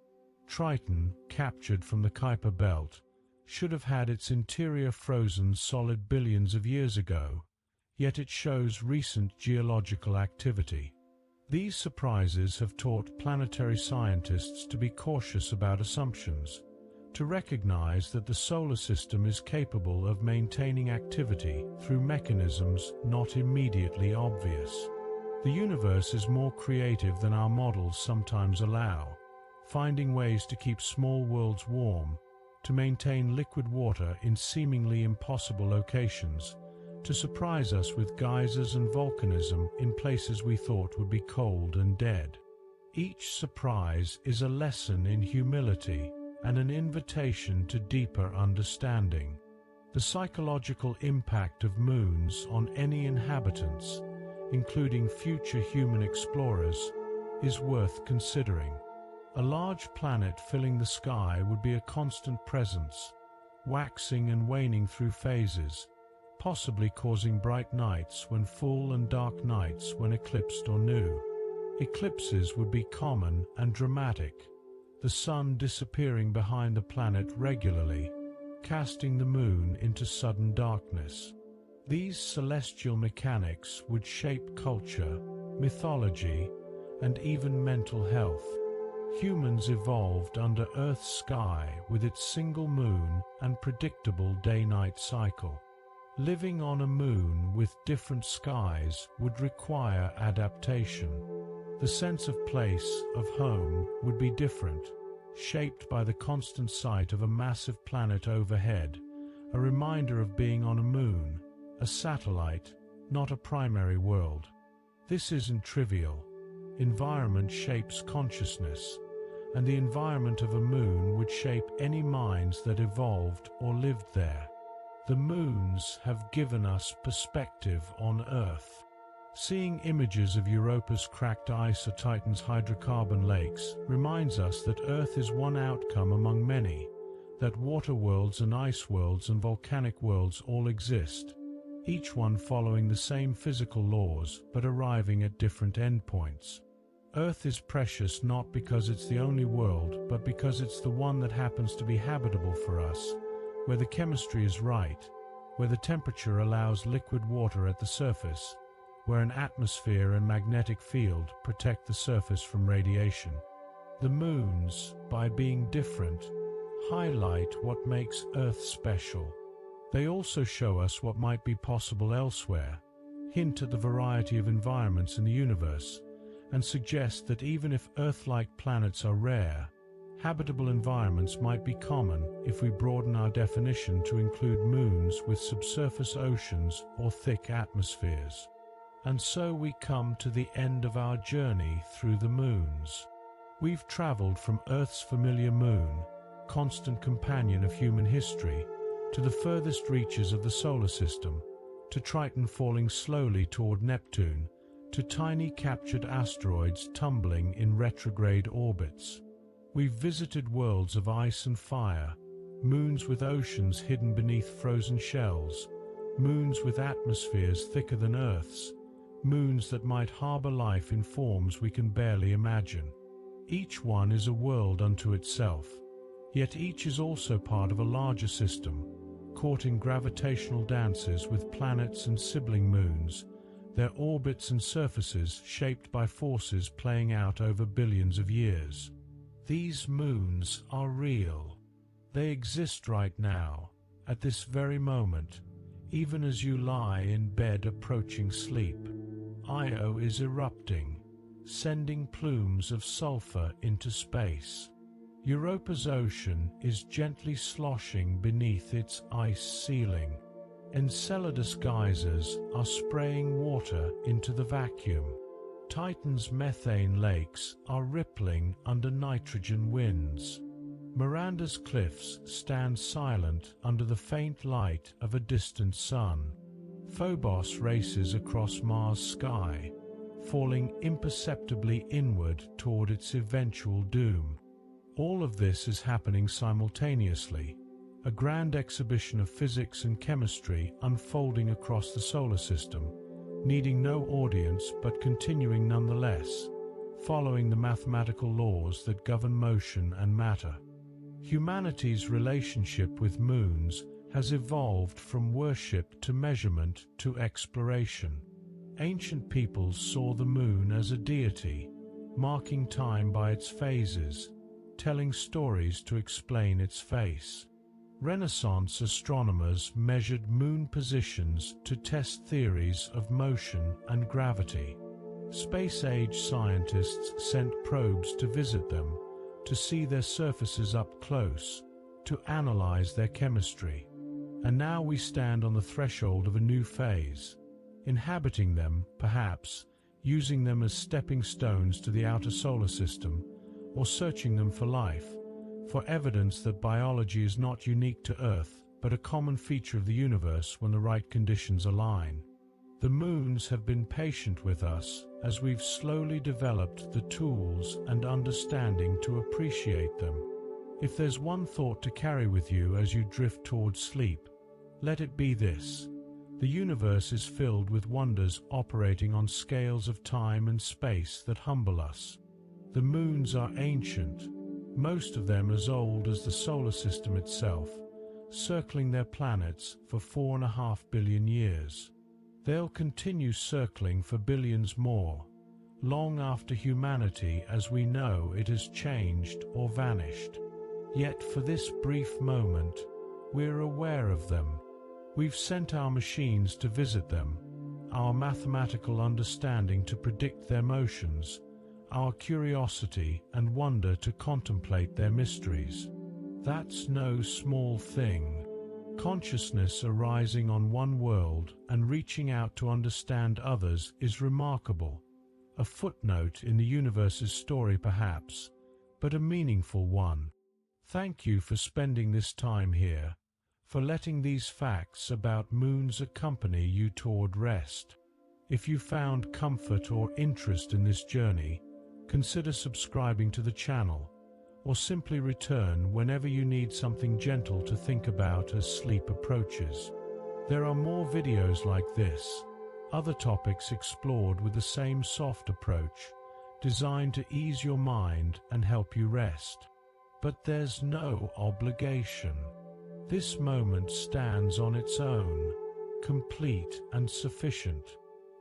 Triton, captured from the Kuiper Belt, should have had its interior frozen solid billions of years ago, yet it shows recent geological activity. These surprises have taught planetary scientists to be cautious about assumptions, to recognize that the solar system is capable of maintaining activity through mechanisms not immediately obvious. The universe is more creative than our models sometimes allow, finding ways to keep small worlds warm, to maintain liquid water in seemingly impossible locations, to surprise us with geysers and volcanism in places we thought would be cold and dead. Each surprise is a lesson in humility and an invitation to deeper understanding. The psychological impact of moons on any inhabitants, including future human explorers, is worth considering. A large planet filling the sky would be a constant presence, waxing and waning through phases, possibly causing bright nights when full and dark nights when eclipsed or new. Eclipses would be common and dramatic, the sun disappearing behind the planet regularly, casting the moon into sudden darkness. These celestial mechanics would shape culture, mythology, and even mental health. Humans evolved under Earth's sky with its single moon and predictable day-night cycle. Living on a moon with different skies would require adaptation. The sense of place, of home, would be different, shaped by the constant sight of a massive planet overhead, a reminder of being on a moon, a satellite, not a primary world. This isn't trivial. Environment shapes consciousness, and the environment of a moon would shape any minds that evolved or lived there. The moons have given us perspective on Earth. Seeing images of Europa's cracked ice or Titan's hydrocarbon lakes reminds us that Earth is one outcome among many, that water worlds and ice worlds and volcanic worlds all exist, each one following the same physical laws but arriving at different endpoints. Earth is precious not because it's the only world, but because it's the one that happens to be habitable for us, where the chemistry is right, where the temperature allows liquid water at the surface, where an atmosphere and magnetic field protect the surface from radiation. The moons, by being different, highlight what makes Earth special. They also show us what might be possible elsewhere, hint at the variety of environments in the universe, and suggest that even if Earth-like planets are rare, habitable environments might be common if we broaden our definition to include moons with subsurface oceans or thick atmospheres. And so we come to the end of our journey through the moons. We've traveled from Earth's familiar moon, constant companion of human history, to the furthest reaches of the solar system, to Triton falling slowly toward Neptune, to tiny captured asteroids tumbling in retrograde orbits. We've visited worlds of ice and fire, moons with oceans hidden beneath frozen shells, moons with atmospheres thicker than Earth's, moons that might harbor life in forms we can barely imagine. Each one is a world unto itself, yet each is also part of a larger system, caught in gravitational dances with planets and sibling moons, their orbits and surfaces shaped by forces playing out over billions of years. These moons are real. They exist right now, at this very moment, even as you lie in bed approaching sleep. Io is erupting, sending plumes of sulfur into space. Europa's ocean is gently sloshing beneath its ice ceiling. Enceladus geysers are spraying water into the vacuum. Titan's methane lakes are rippling under nitrogen winds. Miranda's cliffs stand silent under the faint light of a distant sun. Phobos races across Mars' sky, falling imperceptibly inward toward its eventual doom. All of this is happening simultaneously, a grand exhibition of physics and chemistry unfolding across the solar system, needing no audience but continuing nonetheless, following the mathematical laws that govern motion and matter. Humanity's relationship with moons has evolved from worship to measurement to exploration. Ancient peoples saw the moon as a deity, marking time by its phases, telling stories to explain its face. Renaissance astronomers measured moon positions to test theories of motion and gravity. Space-age scientists sent probes to visit them, to see their surfaces up close, to analyze their chemistry. And now we stand on the threshold of a new phase, inhabiting them, perhaps, using them as stepping stones to the outer solar system, or searching them for life, for evidence that biology is not unique to Earth, but a common feature of the universe when the right conditions align. The moons have been patient with us as we've slowly developed the tools and understanding to appreciate them. If there's one thought to carry with you as you drift towards sleep, let it be this: the universe is filled with wonders operating on scales of time and space that humble us. The moons are ancient, most of them as old as the solar system itself, circling their planets for 4.5 billion years. They'll continue circling for billions more, long after humanity as we know it has changed or vanished. Yet for this brief moment, we're aware of them. We've sent our machines to visit them, our mathematical understanding to predict their motions, our curiosity and wonder to contemplate their mysteries. That's no small thing. Consciousness arising on one world and reaching out to understand others is remarkable. A footnote in the universe's story perhaps, but a meaningful one. Thank you for spending this time here, for letting these facts about moons accompany you toward rest. If you found comfort or interest in this journey, consider subscribing to the channel, or simply return whenever you need something gentle to think about as sleep approaches. There are more videos like this, other topics explored with the same soft approach, designed to ease your mind and help you rest. But there's no obligation. This moment stands on its own, complete and sufficient.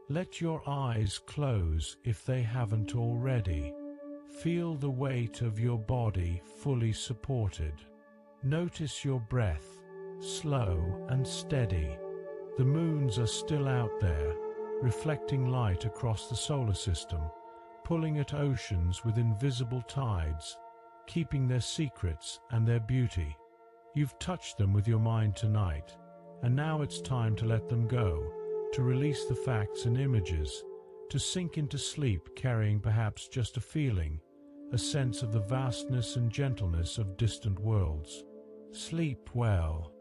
Let your eyes close if they haven't already. Feel the weight of your body fully supported. Notice your breath, slow and steady. The moons are still out there, reflecting light across the solar system, pulling at oceans with invisible tides, keeping their secrets and their beauty. You've touched them with your mind tonight, and now it's time to let them go, to release the facts and images, to sink into sleep carrying perhaps just a feeling, a sense of the vastness and gentleness of distant worlds. Sleep well.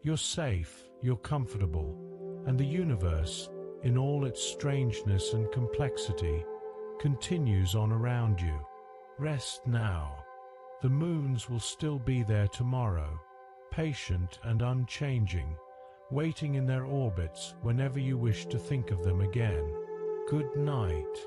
You're safe, you're comfortable, and the universe, in all its strangeness and complexity, continues on around you. Rest now. The moons will still be there tomorrow, patient and unchanging, waiting in their orbits whenever you wish to think of them again. Good night.